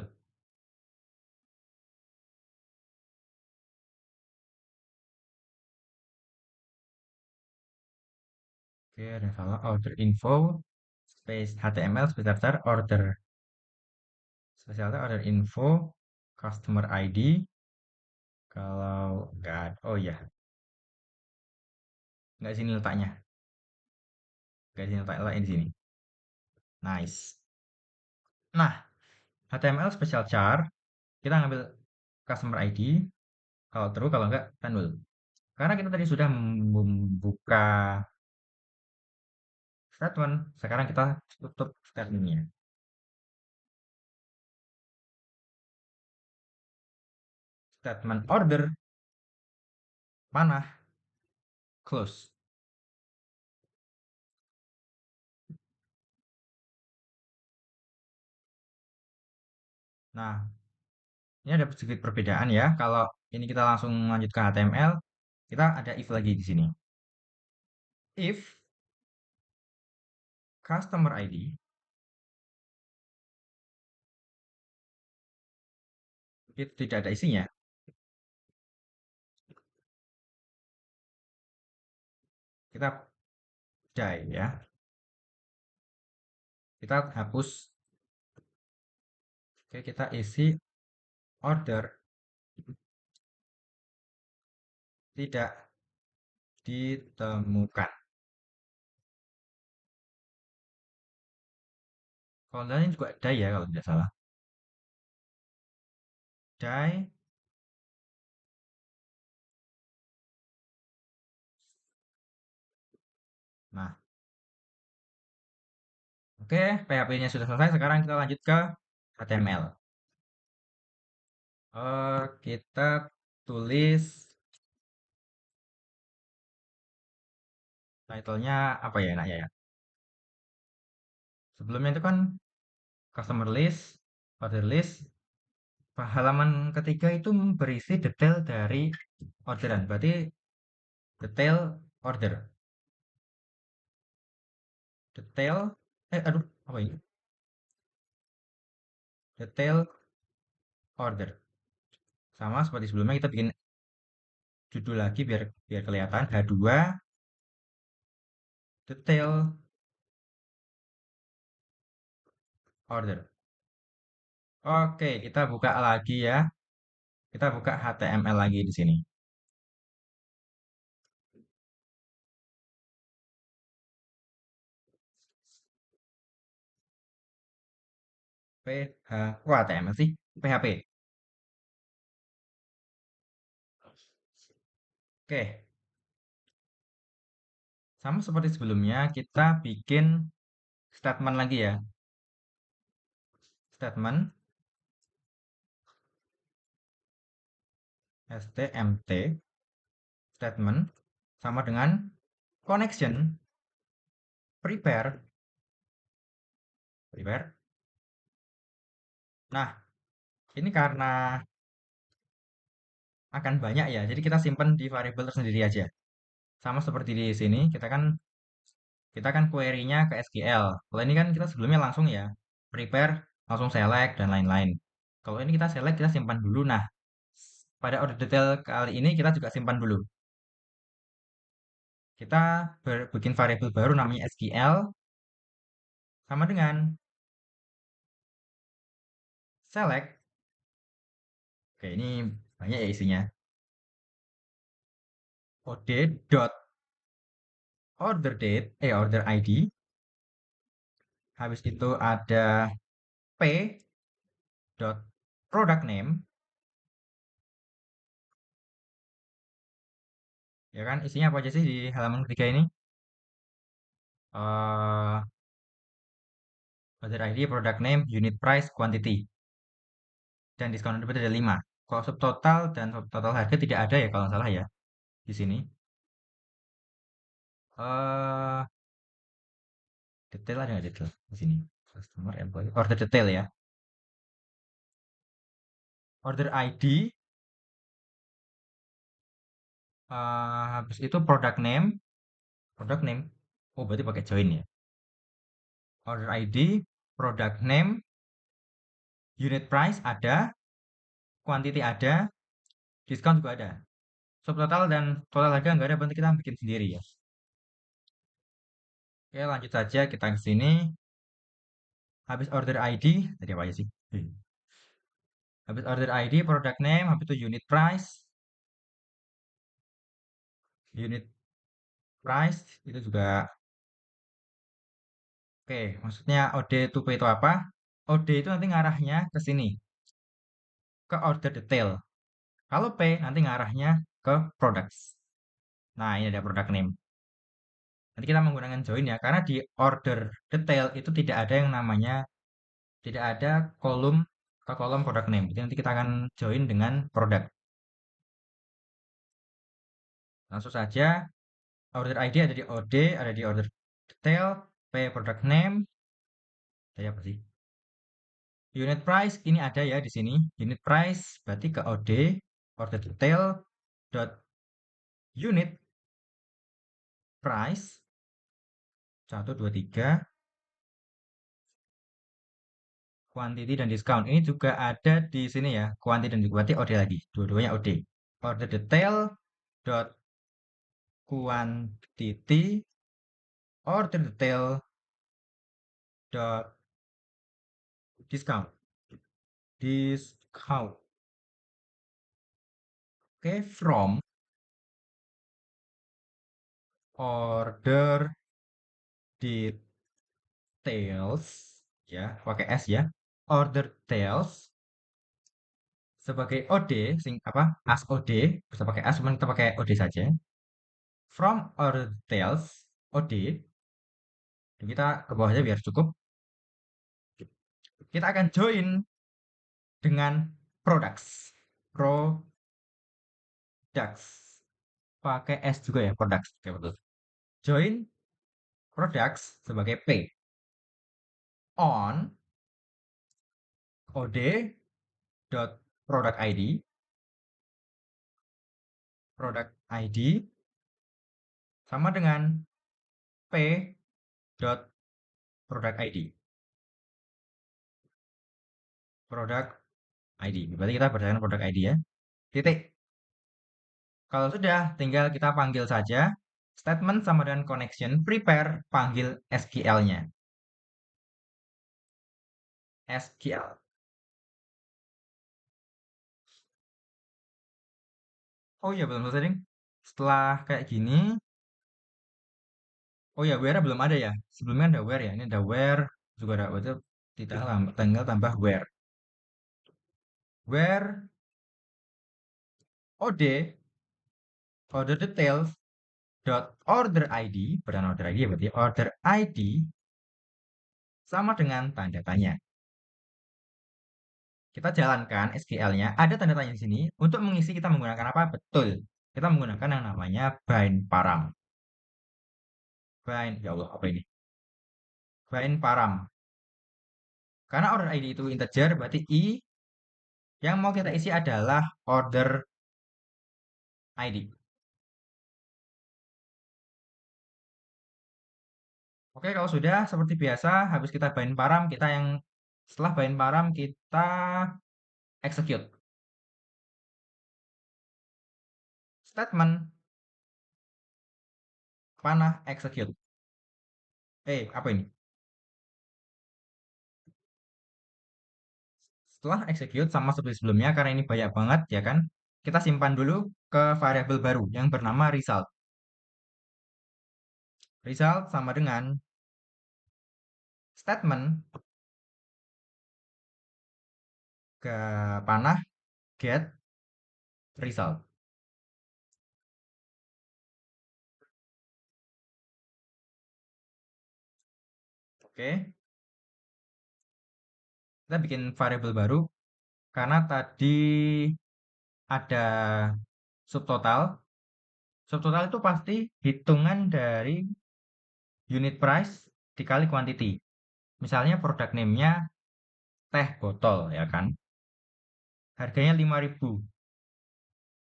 A: Oke, ada salah. Order info space HTML space char order. Spesial order info customer ID. Kalau enggak, oh ya, enggak sini letaknya. Enggak sini letaknya di sini. Nice. Nah, HTML special char kita ngambil customer ID. Kalau true, kalau enggak, kan null. Karena kita tadi sudah membuka statement, sekarang kita tutup statementnya. Statement order mana? Close. Nah, ini ada sedikit perbedaan ya. Kalau ini kita langsung lanjut ke HTML, kita ada if lagi di sini. If customer ID itu tidak ada isinya, kita die ya. Kita hapus. Oke, kita isi order tidak ditemukan. Kalau ini juga die ya kalau tidak salah. Die. Nah, oke, PHP-nya sudah selesai. Sekarang kita lanjut ke HTML. Kita tulis title-nya apa ya enaknya ya? Sebelumnya itu kan customer list, order list. Halaman ketiga itu berisi detail dari orderan. Berarti detail order. Detail, aduh, apa ini? Detail order. Sama seperti sebelumnya kita bikin judul lagi biar biar kelihatan H2 detail order. Oke, kita buka lagi ya. Kita buka HTML lagi di sini. PH, wah HTML sih, PHP. Oke, sama seperti sebelumnya kita bikin statement lagi ya. Statement stmt statement sama dengan connection prepare prepare. Nah, ini karena akan banyak ya, jadi kita simpan di variabel tersendiri aja. Sama seperti di sini, kita kan query-nya ke SQL. Kalau ini kan kita sebelumnya langsung ya, prepare, langsung select dan lain-lain. Kalau ini kita select, kita simpan dulu. Nah, pada order detail kali ini kita juga simpan dulu. Kita bikin variabel baru namanya SQL sama dengan select. Oke, ini banyak ya isinya. Od dot order date, order ID. Habis itu ada p dot product name, ya kan? Isinya apa aja sih di halaman ketiga ini? eh Order ID, product name, unit price, quantity. dan diskon lebih dari 5. Kalau subtotal dan subtotal harga tidak ada ya kalau nggak salah ya di sini. Eh detail ada nggak detail di sini? Customer employee order detail ya. Order ID, habis itu product name. Oh berarti pakai join ya. Order ID, product name, unit price ada, quantity ada, diskon juga ada. Subtotal dan total harga nggak ada, berarti kita bikin sendiri ya. Oke, lanjut saja kita ke sini. Habis order ID, tadi apa aja sih? Habis order ID, product name, habis itu unit price itu juga oke. Maksudnya OD to P itu apa? OD itu nanti ngarahnya ke sini, ke order detail. Kalau P nanti ngarahnya ke products. Nah, ini ada product name. Nanti kita menggunakan join ya, karena di order detail itu tidak ada yang namanya, tidak ada kolom ke kolom product name. Jadi nanti kita akan join dengan product. Langsung saja, order ID ada di OD, ada di order detail, P product name, saya apa sih? Unit price ini ada ya di sini. Unit price berarti ke OD, order detail, dot unit price 1, 2, 3, quantity dan discount. Ini juga ada di sini ya, quantity dan berarti OD lagi. Dua-duanya OD. Order detail dot quantity, order detail dot discount. Discount. Oke, from order details ya, pakai S ya. Order details sebagai OD, sing apa? As OD, bisa pakai as, cuman kita pakai OD saja. From order details OD, kita ke bawahnya biar cukup. Kita akan join dengan products. Products. Pakai S juga ya, products. Oke, betul. Join products sebagai P. On OD dot product ID, product ID sama dengan P dot product ID, product ID. Berarti kita berdasarkan product ID ya. Titik. Kalau sudah, tinggal kita panggil saja statement sama dengan connection, prepare, panggil SQL-nya. SQL. Oh iya, belum selesai, Ding. Setelah kayak gini, oh ya, where belum ada ya. Sebelumnya ada where ya. Ini ada where, juga ada itu tinggal tambah where. Where OD, order details, dot order ID, berdasarkan order ID ya berarti order ID sama dengan tanda tanya. Kita jalankan SQL-nya, ada tanda tanya di sini. Untuk mengisi kita menggunakan apa? Betul. Kita menggunakan yang namanya bind param. Bind, ya Allah, apa ini? Bind param. Karena order ID itu integer, berarti I yang mau kita isi adalah order ID. Oke, kalau sudah seperti biasa, habis kita bind param, setelah bind param kita execute. Statement panah execute. Apa ini? Setelah execute sama seperti sebelumnya, karena ini banyak banget ya kan, kita simpan dulu ke variabel baru yang bernama result. Result sama dengan statement ke panah get result. Oke, kita bikin variabel baru Karena tadi ada subtotal. Subtotal itu pasti hitungan dari unit price dikali quantity. Misalnya produk name-nya teh botol, ya kan? Harganya 5.000.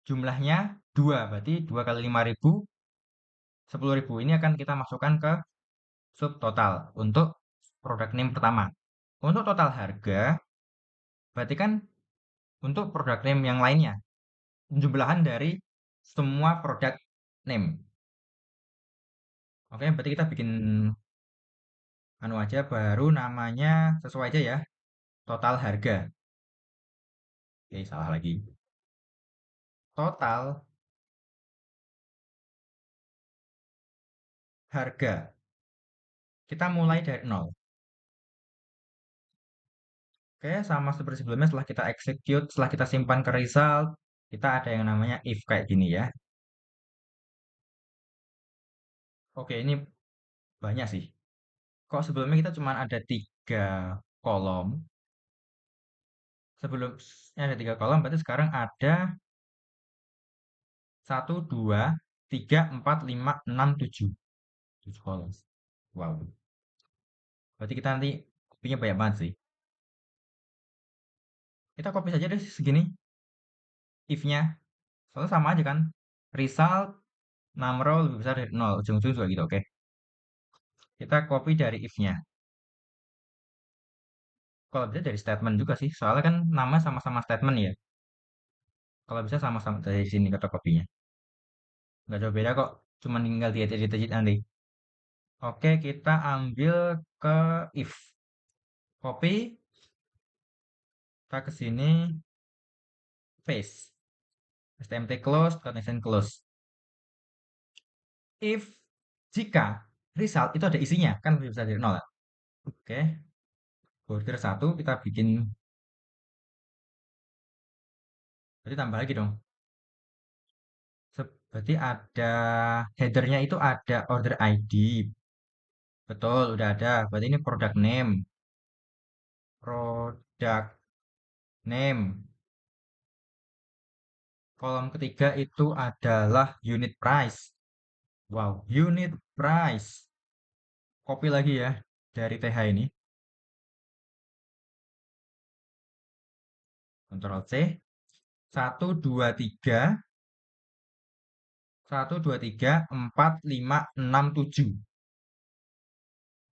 A: Jumlahnya 2, berarti 2 kali 5.000, 10.000. Ini akan kita masukkan ke subtotal untuk produk name pertama. Untuk total harga, berarti kan untuk produk name yang lainnya, jumlahan dari semua produk name. Oke, berarti kita bikin anu aja, baru namanya sesuai aja ya, total harga. Oke, salah lagi. Total harga. Kita mulai dari nol. Oke, sama seperti sebelumnya, setelah kita execute, setelah kita simpan ke result, kita ada yang namanya if kayak gini ya. Oke, ini banyak sih. Kok sebelumnya kita cuma ada 3 kolom. Sebelumnya ada 3 kolom, berarti sekarang ada 1, 2, 3, 4, 5, 6, 7. 7 kolom. Wow. Berarti kita nanti kopinya banyak banget sih. Kita copy saja deh segini if-nya. Soalnya sama aja kan. Result number lebih besar dari 0. Ujung-ujung juga gitu, oke. Kita copy dari if-nya. Kalau bisa dari statement juga sih. Soalnya kan nama sama-sama statement ya. Kalau bisa sama-sama dari sini kata copy-nya. Nggak jauh beda kok. Cuman tinggal diedit-edit nanti. Oke, kita ambil ke if. Copy. Kita ke sini. Paste. STMT close, connection close. If jika result itu ada isinya, kan lebih besar dari 0. Oke, border 1 kita bikin, berarti tambah lagi dong. Berarti ada headernya itu ada order ID. Betul, udah ada. Berarti ini product name. Product name. Kolom ketiga itu adalah unit price. Wow, unit price. Copy lagi ya dari TH ini. Ctrl C. 1, 2, 3. 1, 2, 3, 4, 5, 6, 7.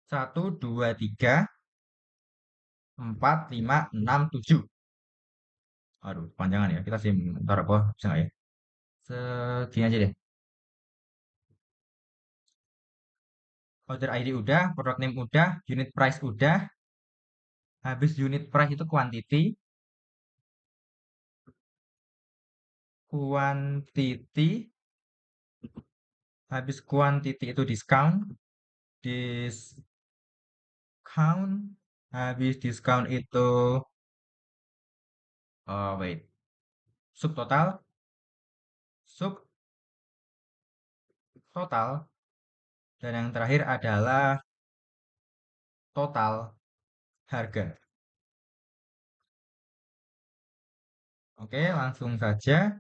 A: 1, 2, 3, 4, 5, 6, 7. Aduh, panjangan ya. Kita sih taruh bawah, bisa nggak ya? Segini aja deh. Order ID udah, product name udah, unit price udah. Habis unit price itu quantity. Quantity. Habis quantity itu discount. Discount. Habis discount itu, oh wait, subtotal. Subtotal. Dan yang terakhir adalah total harga. Oke, langsung saja.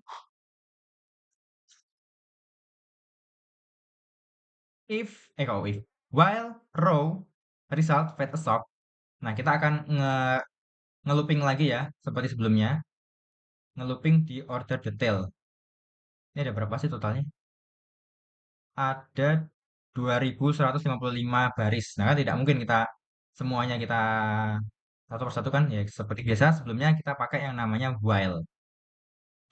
A: Kalau if, while row result fetch a stock. Nah, kita akan ngelooping lagi ya, seperti sebelumnya. Ngelooping di order detail. Ini ada berapa sih totalnya? Ada 2.155 baris. Nah, kan tidak mungkin kita semuanya kita satu persatu kan ya, seperti biasa sebelumnya kita pakai yang namanya while.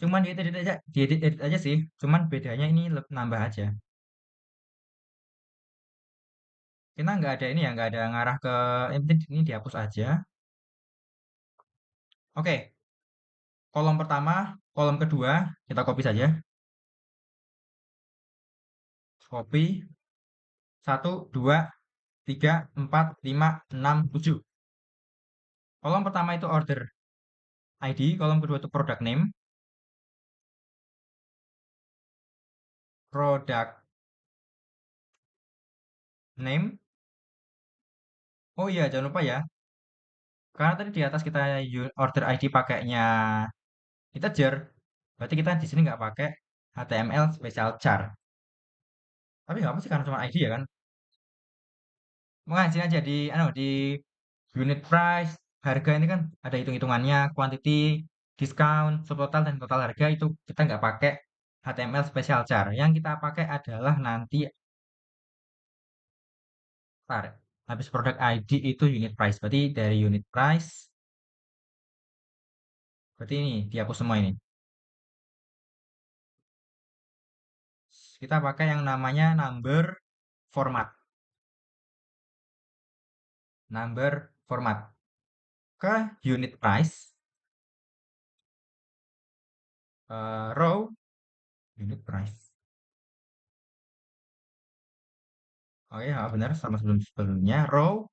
A: Cuman diedit aja sih. Cuman bedanya ini nambah aja. Kita nggak ada ini ya, nggak ada ngarah ke ini dihapus aja. Oke, kolom pertama, kolom kedua kita copy saja. Copy 1, 2, 3, 4, 5, 6, 7. Kolom pertama itu order ID, kolom kedua itu product name. Product name. Oh iya, jangan lupa ya. Karena tadi di atas kita order ID pakainya integer, berarti kita di sini nggak pakai HTML special char. Tapi nggak apa sih karena cuma ID ya kan. Makanya sini aja di unit price, harga ini kan ada hitung-hitungannya, quantity, discount, subtotal dan total harga itu kita nggak pakai HTML special char. Yang kita pakai adalah nanti tar, habis product ID itu unit price. Berarti dari unit price, berarti ini dihapus semua ini. Kita pakai yang namanya number format. Number format ke unit price, row unit price. Oke, ya, benar sama sebelumnya. Row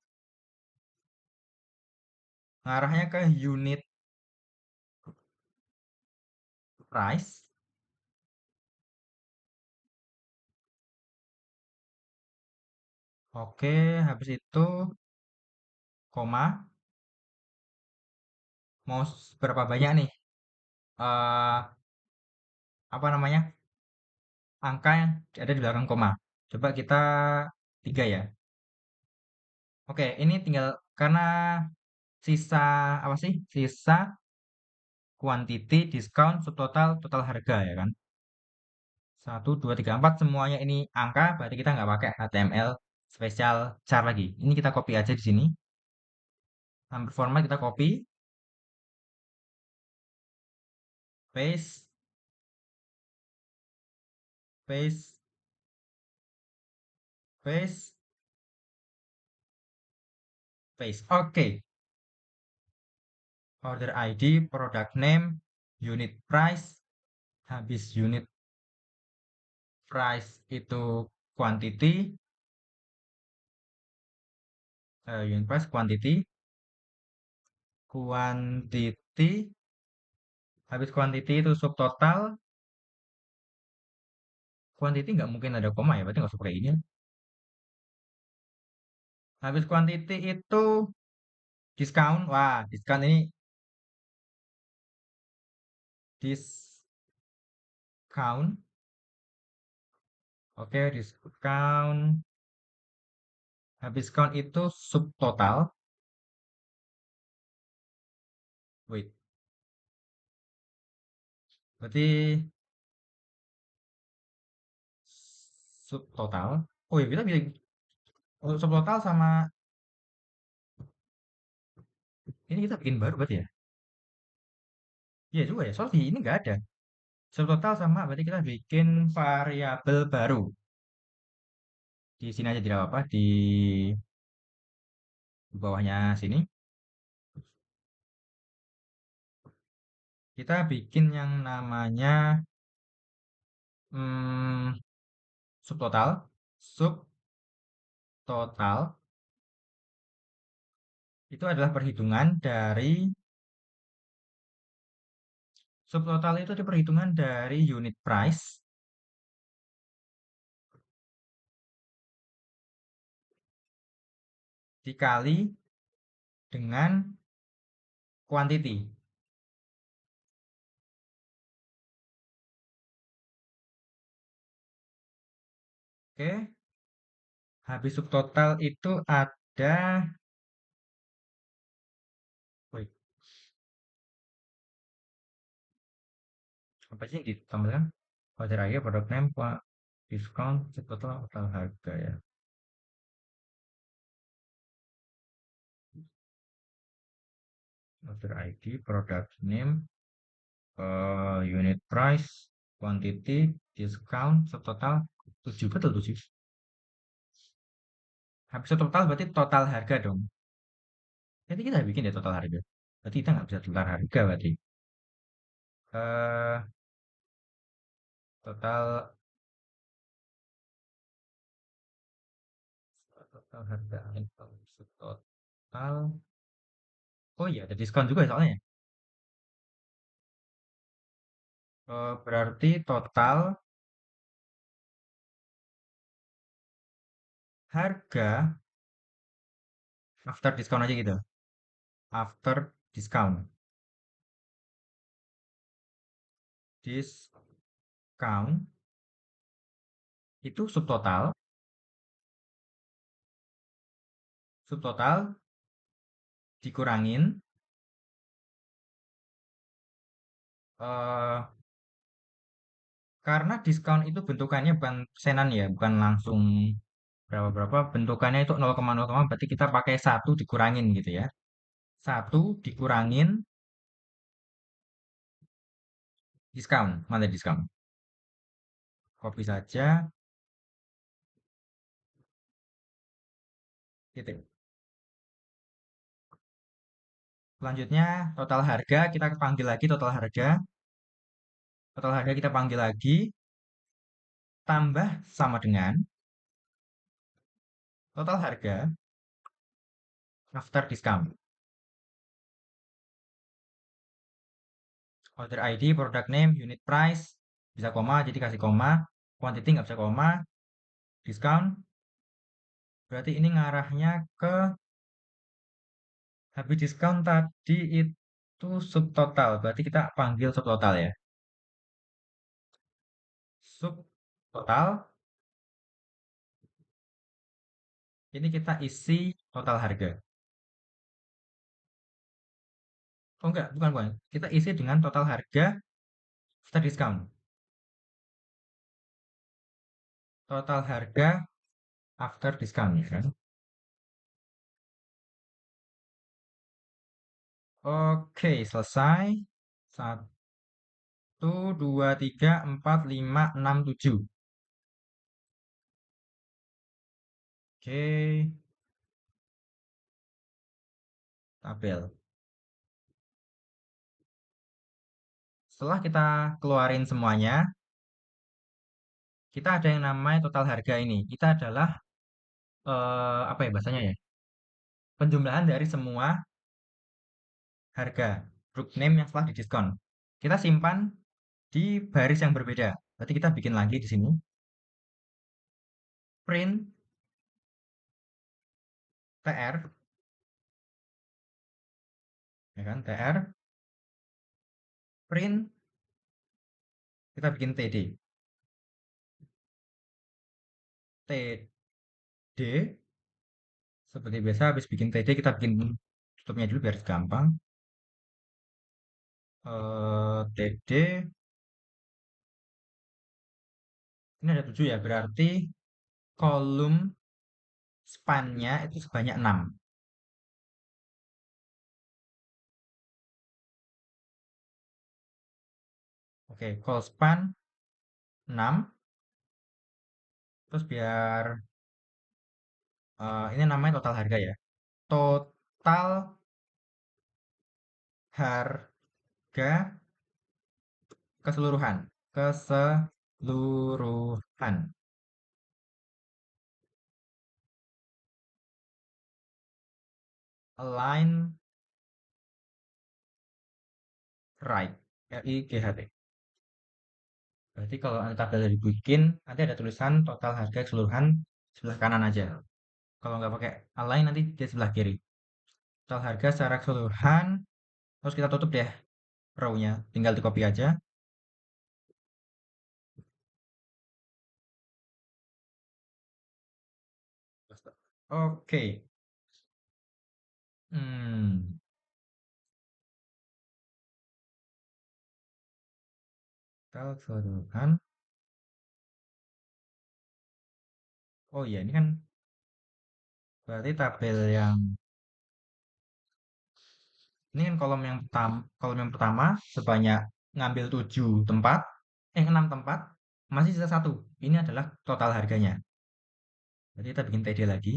A: ngarahnya ke unit price. Oke, habis itu koma. Mau berapa banyak nih? eh Apa namanya? Angka yang ada di belakang koma. Coba kita tiga ya. Oke, ini tinggal karena sisa apa sih? Sisa quantity, discount, subtotal, total harga ya kan? Satu, dua, tiga, empat. Semuanya ini angka, berarti kita nggak pakai HTML spesial char lagi. Ini kita copy aja di sini. Number format kita copy, paste, paste, paste, paste. Oke. Order ID, product name, unit price. Habis unit price itu quantity, unit price quantity, quantity, habis quantity itu subtotal, quantity nggak mungkin ada koma ya, berarti nggak usah pakai ini. Habis quantity itu discount, wah discount ini discount, oke discount, habis count itu subtotal, wait, berarti subtotal, oh ya kita bisa, oh, subtotal sama ini kita bikin baru berarti ya, iya juga ya, soalnya di ini nggak ada. Subtotal sama berarti kita bikin variabel baru. Di sini aja tidak apa-apa, di bawahnya sini. Kita bikin yang namanya hmm, subtotal. Subtotal itu adalah perhitungan dari subtotal itu adalah perhitungan dari unit price dikali dengan quantity. Oke, habis subtotal itu ada, wait, apa sih yang ditambahkan? Order ID, product name, discount, subtotal, total harga ya. Order ID, product name, unit price, quantity, discount, subtotal, 7 betul 7. Habis subtotal berarti total harga dong. Jadi kita bikin ya total harga. Berarti kita nggak bisa total harga berarti. eh Total total harga total. Oh iya, ada diskon juga soalnya. Berarti total harga after diskon aja gitu. after discount. Discount itu subtotal dikurangin eh, karena diskon itu bentukannya bukan persenan ya, bukan langsung berapa-berapa, bentukannya itu 0,0, berarti kita pakai satu dikurangin gitu ya. Satu dikurangin diskon, mana diskon? Copy saja, titik. Selanjutnya, total harga, kita panggil lagi total harga. Total harga kita panggil lagi, tambah sama dengan total harga after discount. Order ID, product name, unit price, bisa koma, jadi kasih koma. Quantity nggak bisa koma. Discount, berarti ini ngarahnya ke habis diskon tadi itu subtotal. Berarti kita panggil subtotal ya. Subtotal, ini kita isi total harga. Oh enggak, bukan. Kita isi dengan total harga after discount. Total harga after discount ya kan. Oke, selesai. Satu, dua, tiga, empat, lima, enam, tujuh. Oke, tabel. Setelah kita keluarin semuanya, kita ada yang namanya total harga ini. Kita adalah apa ya bahasanya ya? Penjumlahan dari semua harga group name yang setelah didiskon. Kita simpan di baris yang berbeda. Berarti kita bikin lagi di sini. Print TR, ya kan? TR, print, kita bikin TD. TD, seperti biasa habis bikin TD kita bikin tutupnya dulu biar gampang. TD, ini ada 7 ya, berarti kolom span-nya itu sebanyak 6. Oke, call span 6. Terus biar ini namanya total harga ya. Total harga keseluruhan. Keseluruhan. Align right. RIGHT. Berarti kalau nanti tabel dibikin, nanti ada tulisan total harga keseluruhan sebelah kanan aja. Kalau nggak pakai align nanti di sebelah kiri. Total harga secara keseluruhan. Terus kita tutup deh row-nya. Tinggal di copy aja. Oke. Hmm. Total keseluruhan. Oh iya, ini kan berarti tabel yang ini kan kolom yang pertama sebanyak ngambil 7 tempat, 6 tempat, masih sisa satu. Ini adalah total harganya. Jadi kita bikin TD lagi.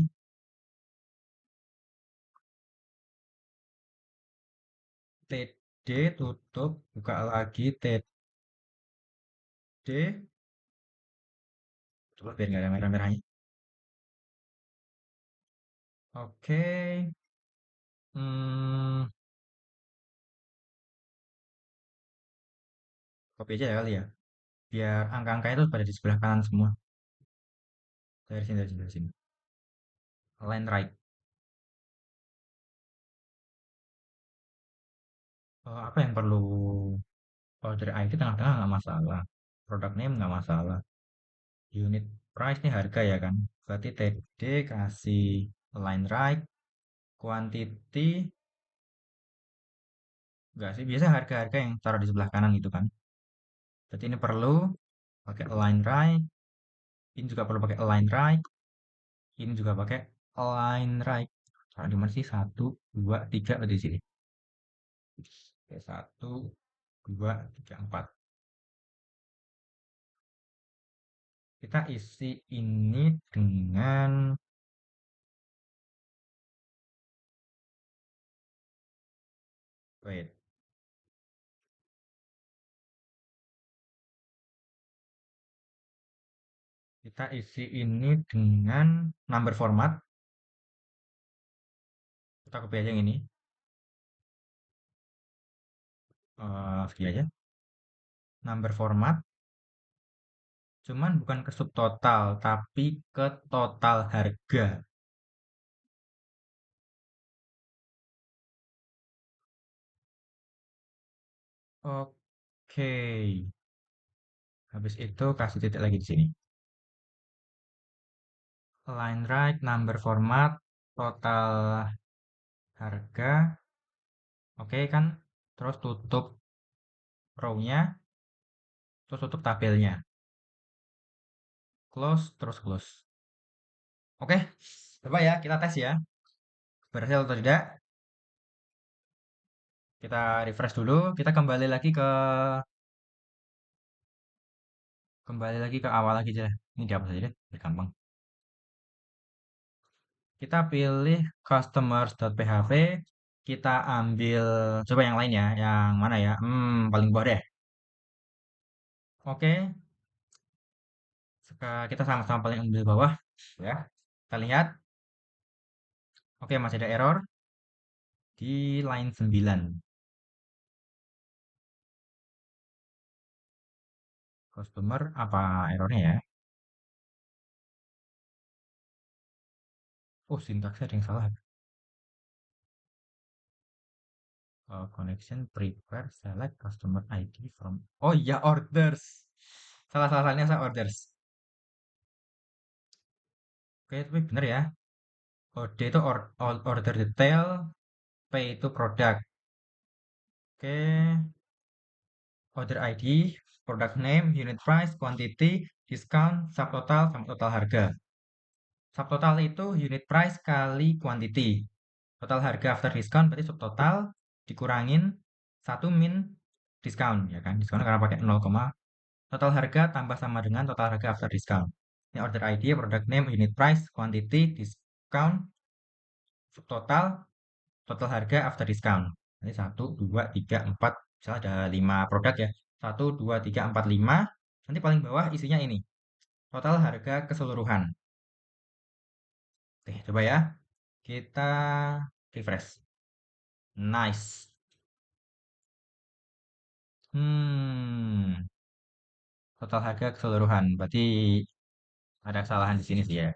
A: TD tutup, buka lagi TD. Coba biar nggak ada merah-merahnya. Oke. Hmm, copy aja ya kali ya. Biar angka-angka itu pada di sebelah kanan semua. Dari sini. Line right. Apa yang perlu order ID tengah-tengah nggak masalah. Product name nggak masalah. Unit price nih harga ya kan. Berarti TD kasih line right, quantity nggak sih. Biasa harga-harga yang taruh di sebelah kanan gitu kan. Berarti ini perlu pakai line right. Ini juga perlu pakai line right. Ini juga pakai line right. Taruh di mana sih? Satu, dua, tiga. Oh, di sini. Oke, satu, dua, tiga, empat. Kita isi ini dengan wait. Kita isi ini dengan number format. Kita copy aja yang ini. Segini aja. Number format. Cuman bukan ke subtotal, tapi ke total harga. Oke. Habis itu kasih titik lagi di sini. Line right, number format, total harga. Oke kan? Terus tutup row-nya, terus tutup tabelnya. Close, terus close. Oke, coba ya, kita tes ya. Berhasil atau tidak? Kita refresh dulu. Kita kembali lagi ke awal lagi aja. Ini dihapus aja deh, biar gampang. Kita pilih customers.php. Kita ambil, coba yang lain ya. Yang mana ya? Paling bawah deh. Oke, kita sama-sama paling ambil bawah. Ya, kita lihat. Oke, masih ada error di line 9. Customer, apa errornya ya? Oh, sintaksnya ada yang salah. Connection prepare select customer ID from. Oh iya, orders. Salah salahnya saya orders. Oke, tapi bener ya. OD itu order detail, P itu produk. Oke, order ID, product name, unit price, quantity, discount, subtotal, sama total harga. Subtotal itu unit price kali quantity. Total harga after discount berarti subtotal dikurangin satu min discount ya kan. Discount karena pakai 0, total harga tambah sama dengan total harga after discount. Ini order ID, product name, unit price, quantity, discount, subtotal, total harga after discount. Ini satu, dua, tiga, empat. Misalnya ada 5 produk ya. Satu, dua, tiga, empat, lima. Nanti paling bawah isinya ini. Total harga keseluruhan. Oke, coba ya. Kita refresh. Nice. Hmm, total harga keseluruhan. Berarti ada kesalahan di sini sih ya.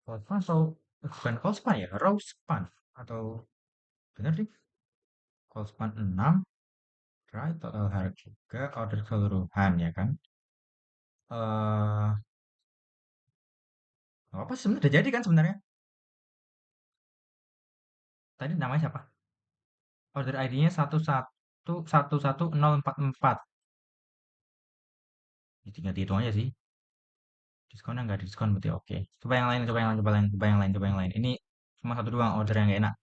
A: Call span atau bukan call span ya, row span atau bener sih. Call span 6, right, total harga order keseluruhan ya kan. Apa sih sebenarnya udah jadi kan sebenarnya. Tadi namanya siapa? Order ID-nya 1111044. Ya, tinggal dihitung aja sih. Diskonnya nggak diskon berarti oke. Coba yang lain, coba yang lain, coba yang lain, coba yang lain, coba yang lain. Ini cuma satu doang order yang nggak enak.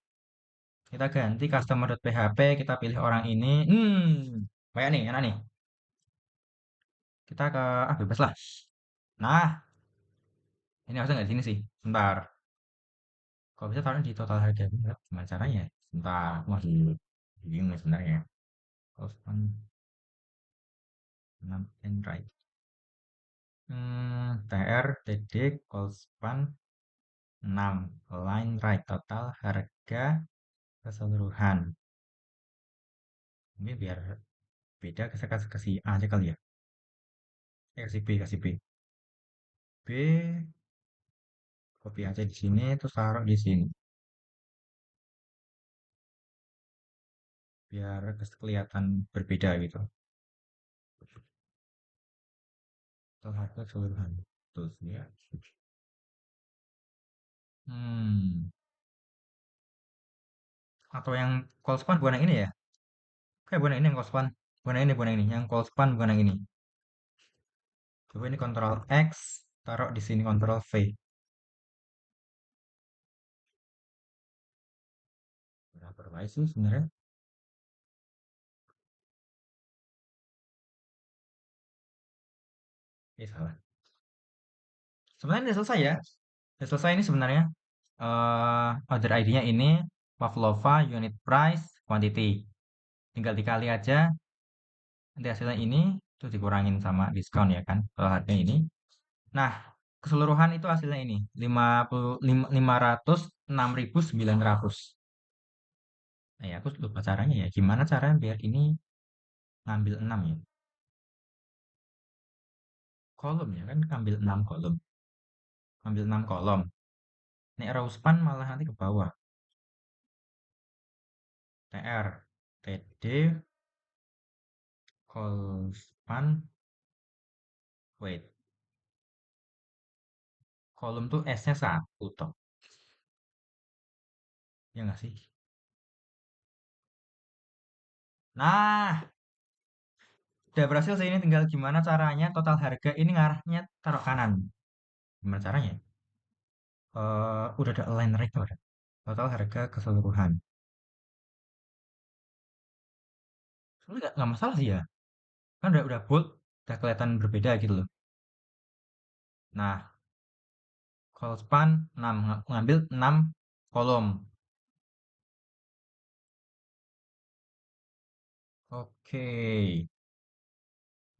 A: Kita ganti customer.php, kita pilih orang ini. Banyak nih, enak nih. Kita ke bebas lah. Nah, ini harusnya nggak di sini sih. Sebentar. Kalau bisa taruh di total harga. Gimana caranya? Sebentar, aku masih bingung nih sebenarnya. Cost on 6 and right. TR, TD, cost span 6. Line right, total harga keseluruhan. Ini biar beda, saya kasih A aja kali ya. Kasih B, kasih B. B, Copy aja di sini, terus taruh di sini. Biar kelihatan berbeda gitu. Total harga keseluruhan. Terus ya. Hmm. Atau yang call span bukan yang ini ya? Kayak bukan yang ini yang call span. Bukan yang ini. Yang call span bukan yang ini. Coba ini Ctrl X, taruh di sini Ctrl V. Berapa baik sih sebenarnya? Salah. Sebenarnya udah selesai ya. Udah selesai ini sebenarnya. Order ID-nya ini Pavlova unit price quantity. Tinggal dikali aja nanti hasilnya ini terus dikurangin sama diskon ya kan. Kalau harganya ini. Nah, keseluruhan itu hasilnya ini 506.900. Nah, ya aku lupa caranya ya. Gimana caranya biar ini ngambil 6 ya? Kolom ya kan ngambil 6 kolom. Ngambil 6 kolom. Nek row span malah nanti ke bawah. TR TD call span wait. Kolom tuh S-nya satu toh. Ya nggak sih? Nah, udah berhasil sih ini tinggal gimana caranya total harga ini ngarahnya taruh kanan. Gimana caranya? Udah ada align right tuh ada. Total harga keseluruhan. Sebenarnya nggak masalah sih ya. Kan udah bold, udah kelihatan berbeda gitu loh. Nah, call span 6 ngambil 6 kolom. Oke,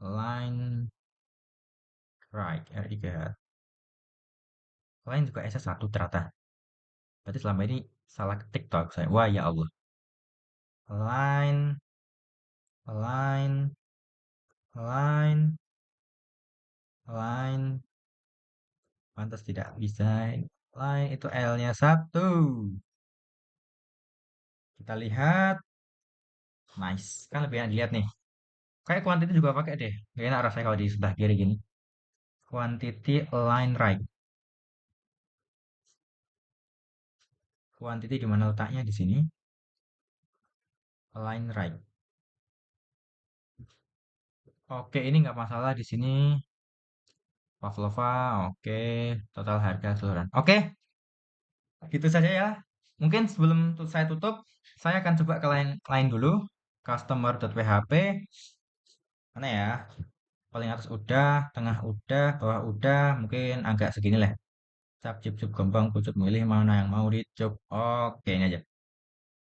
A: line right R3. Line juga S satu ternyata. Berarti selama ini salah ketik toh saya. Wah ya Allah. Line, line, line, line. Pantas tidak bisa. Line itu L-nya satu. Kita lihat. Nice. Kan lebih enak dilihat nih. Kayak quantity juga pakai deh. Gak enak rasanya kalau di sebelah kiri gini. Quantity line right. Quantity di mana letaknya di sini? Line right. Oke, ini nggak masalah di sini. Pavlova, oke. Total harga keseluruhan. Oke, gitu saja ya. Mungkin sebelum saya tutup, saya akan coba ke lain dulu. Customer.php. Mana ya? Paling atas udah, tengah udah, bawah udah. Mungkin agak segini lah. Cap, cip, cup, gembang, pucuk, milih mana yang mau dicup. Oke, ini aja.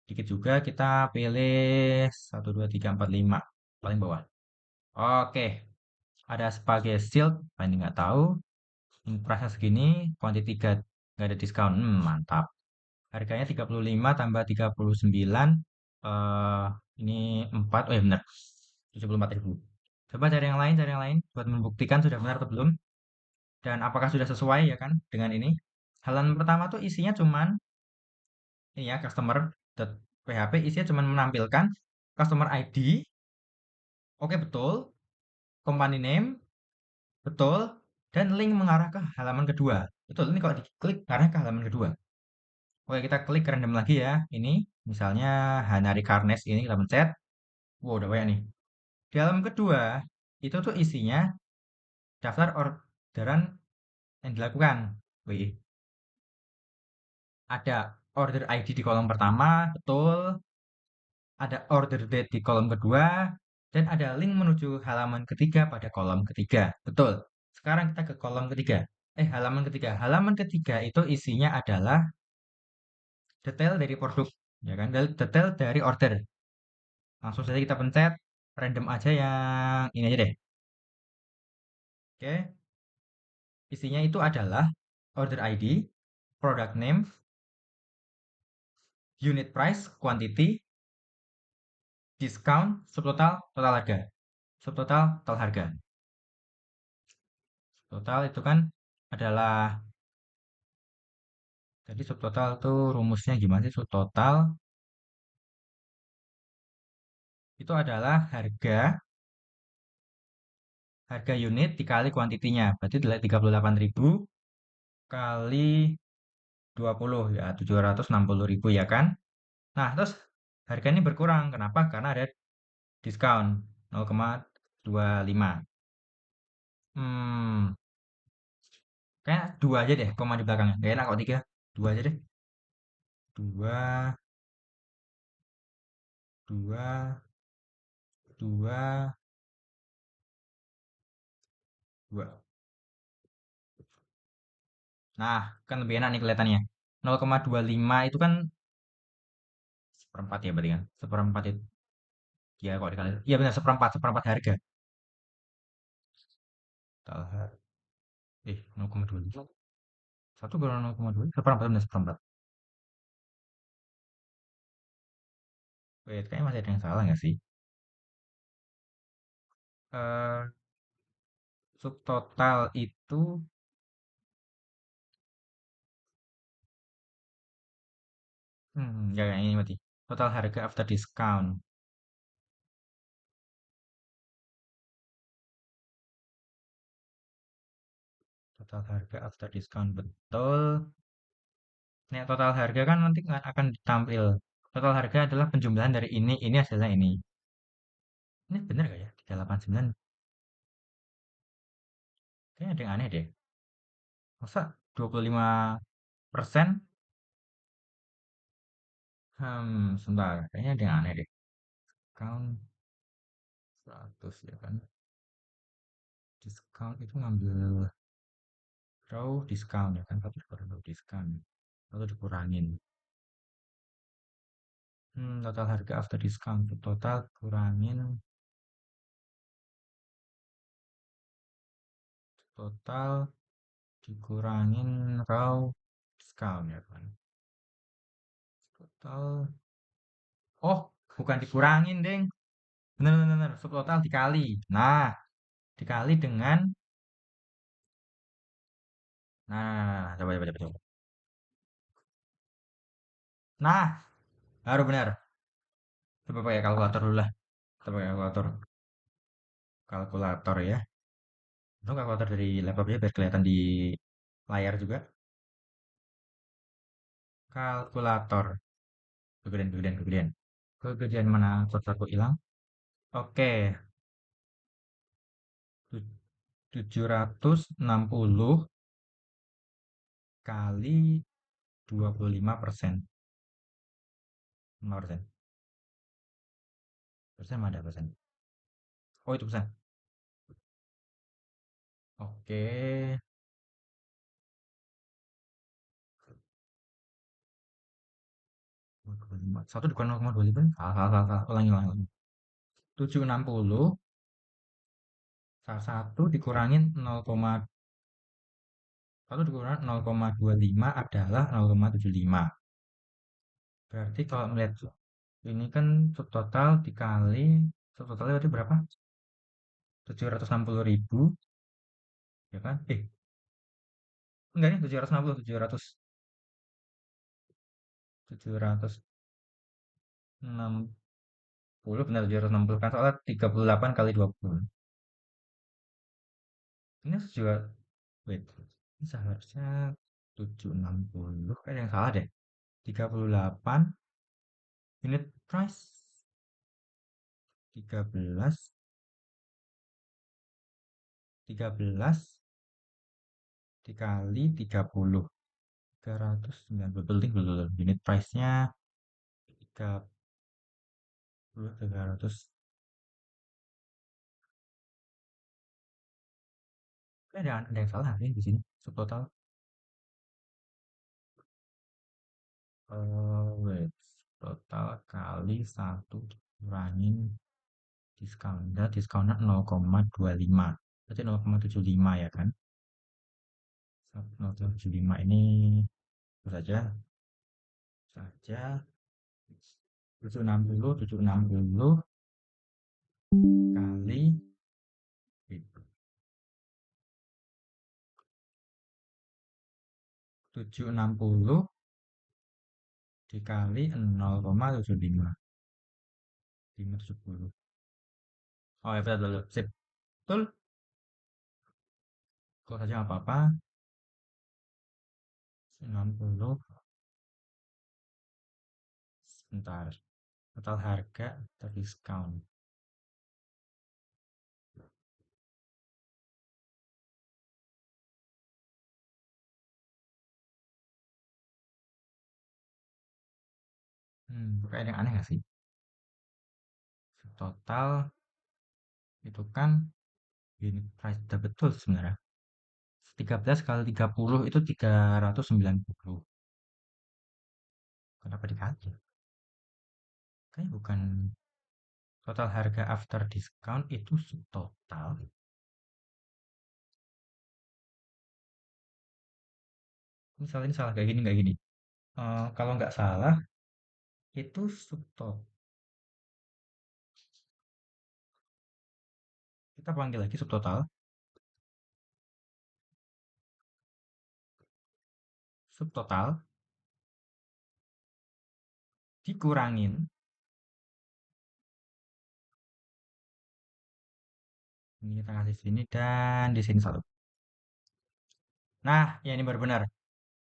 A: Dikit juga kita pilih 1, 2, 3, 4, 5. Paling bawah. Oke, ada sebagai shield. Ini nggak tahu. Ini price segini, quantity 3 nggak ada diskon. Mantap. Harganya 35 tambah 39. eh ini 4. Oh ya benar. 74.000. Coba cari yang lain buat membuktikan sudah benar atau belum dan apakah sudah sesuai ya kan dengan ini. Halaman pertama tuh isinya cuman ini ya customer.php isinya cuman menampilkan customer ID. Oke betul, company name betul dan link mengarah ke halaman kedua. Betul, ini kalau diklik mengarah ke halaman kedua. Oke, kita klik random lagi ya. Ini misalnya Hanari Karnes ini kita pencet. Wow, udah banyak nih. Di halaman kedua, itu tuh isinya daftar orderan yang dilakukan. Wih, ada order ID di kolom pertama, betul. Ada order date di kolom kedua, dan ada link menuju halaman ketiga pada kolom ketiga. Betul. Sekarang kita ke kolom ketiga. Halaman ketiga. Halaman ketiga itu isinya adalah detail dari produk, ya kan? Detail dari order. Langsung saja kita pencet random aja yang ini aja deh. Oke, isinya itu adalah order ID, product name, unit price, quantity, discount, subtotal, total harga. Subtotal, total harga. Total itu kan adalah Jadi subtotal tuh rumusnya gimana sih? Subtotal itu adalah harga harga unit dikali kuantitinya. Berarti 38.000 kali 20 ya 760.000 ya kan? Nah, terus harga ini berkurang. Kenapa? Karena ada diskon 0,25. Hmm, kayak dua aja deh koma di belakangnya. Gak enak kok tiga. Dua aja deh. Dua, dua, dua, dua. Nah, kan lebih enak nih kelihatannya. 0,25 itu kan seperempat ya berarti kan? Seperempat itu. Ya kok dikali. Iya benar seperempat, seperempat harga. Total harga. 0,25. Satu kurang 0,2. Seperempat benar seperempat. Wait, kayaknya masih ada yang salah nggak sih? Eh, subtotal itu ya yang ini berarti. Total harga after discount. Total harga after discount betul. Nih, total harga kan nanti akan ditampil. Total harga adalah penjumlahan dari ini hasilnya ini. Ini bener gak ya? 389. Kayaknya ada yang aneh deh. Masa 25%? Sebentar. Kayaknya ada yang aneh deh. Count 100 ya kan. Discount itu ngambil row discount ya kan. Satu dikurangi row discount. Atau dikurangin. Total harga after discount. Total kurangin. Total dikurangin row discount ya kan. Total. Oh, bukan dikurangin, Deng. Bener, bener, bener. Subtotal dikali. Nah, dikali dengan. Nah, coba, coba, coba, coba. Nah, baru benar. Coba pakai kalkulator dulu lah. Coba pakai kalkulator. Kalkulator ya. Itu kalkulator dari laptopnya biar kelihatan di layar juga. Kalkulator. Kegedean, kegedean, kegedean. Kegedean mana kotakku hilang? Oke, 760 kali 25%. 5%. Persen mana ada persen? Oh, itu persen. Oke. 0,25. Satu dikurangi 0,25. Salah, salah, salah, salah. Ulangi, ulangi, ulangi. 760 salah satu dikurangin 0,1 dikurangin 0,25 adalah 0,75. Berarti kalau melihat ini kan subtotal dikali subtotalnya berarti berapa? 760.000 ya kan? Enggak nih 760 760 benar 760 kan soalnya 38 kali 20. Ini juga wait. Ini seharusnya 760 kan yang salah deh. 38 unit price 13 13 dikali 30 390 betul betul unit price-nya 30 300 ada yang salah nih di sini subtotal wait total kali satu kurangin diskon dan diskonnya 0,25 berarti 0,75 ya kan 0,75 ini itu saja 760 kali itu 760 dikali 0,75. 570. Oh ya, betul, betul. Sip. Betul. Kok saja nggak apa-apa. 90. Sebentar. Total harga terdiskon. Kayak ada yang aneh nggak sih? Total itu kan gini, price udah betul sebenarnya. 13 kali 30 itu 390. Kenapa dikali? Kayaknya bukan total harga after discount itu subtotal. Misalnya ini salah kayak gini nggak gini. Kalau nggak salah itu subtotal. Kita panggil lagi subtotal. Subtotal dikurangin. Ini kita kasih sini dan di sini satu. Nah, ya ini baru benar.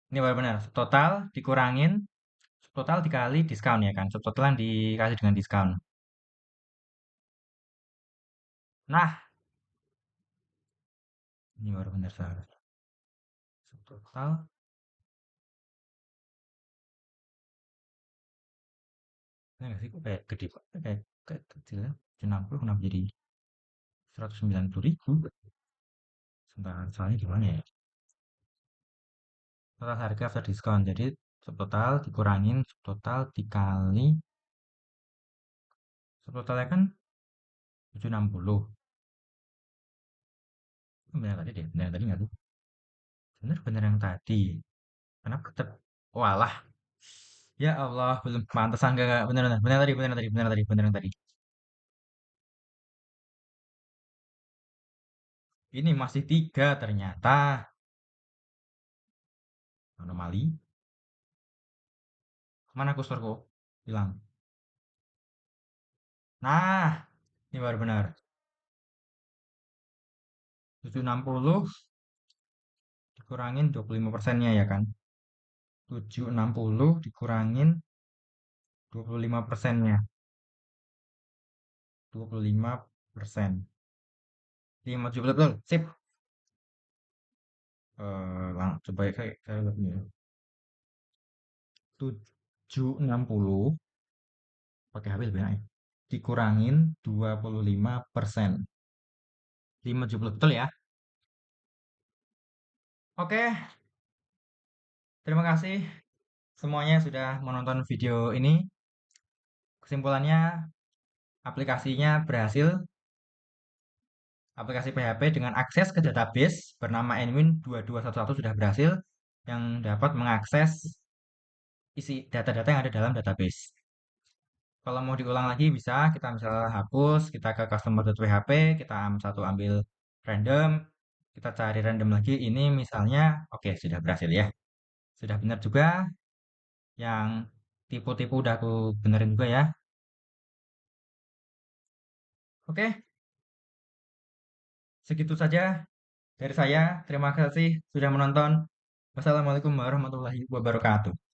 A: Ini baru benar. Subtotal dikurangin. Subtotal dikali diskon ya kan. Subtotal yang dikasih dengan diskon. Nah, ini baru benar saudara. Subtotal. Ini nggak sih? Kok kayak gede pak? Kayak kecil ya. 60 kenapa jadi 190.000? Sebentar, soalnya gimana ya? Total harga after diskon. Jadi subtotal dikurangin subtotal dikali subtotalnya kan 760. Benar tadi deh, benar tadi nggak tuh? Benar-benar yang tadi. Kenapa tetap? Walah, ya Allah, belum pantesan enggak benar benar benar tadi, benar tadi, benar tadi, benar yang tadi. Ini masih tiga ternyata. Anomali. Mana kusorku? Hilang. Nah, ini baru benar. 760 dikurangin 25%-nya ya kan? 760 dikurangin 25%-nya. 25%. 5 betul, betul. Sip. Coba saya lihat ini ya. 760 pakai HP lebih enak ya. Dikurangin 25%. 570 betul ya. Oke, terima kasih semuanya sudah menonton video ini. Kesimpulannya, aplikasinya berhasil. Aplikasi PHP dengan akses ke database bernama Nwin2211 sudah berhasil yang dapat mengakses isi data-data yang ada dalam database. Kalau mau diulang lagi bisa, kita misalnya hapus, kita ke customer.php, kita satu ambil random, kita cari random lagi, ini misalnya, oke sudah berhasil ya. Sudah benar juga, yang tipu-tipu udah aku benerin juga ya. Oke, segitu saja dari saya. Terima kasih sudah menonton. Wassalamualaikum warahmatullahi wabarakatuh.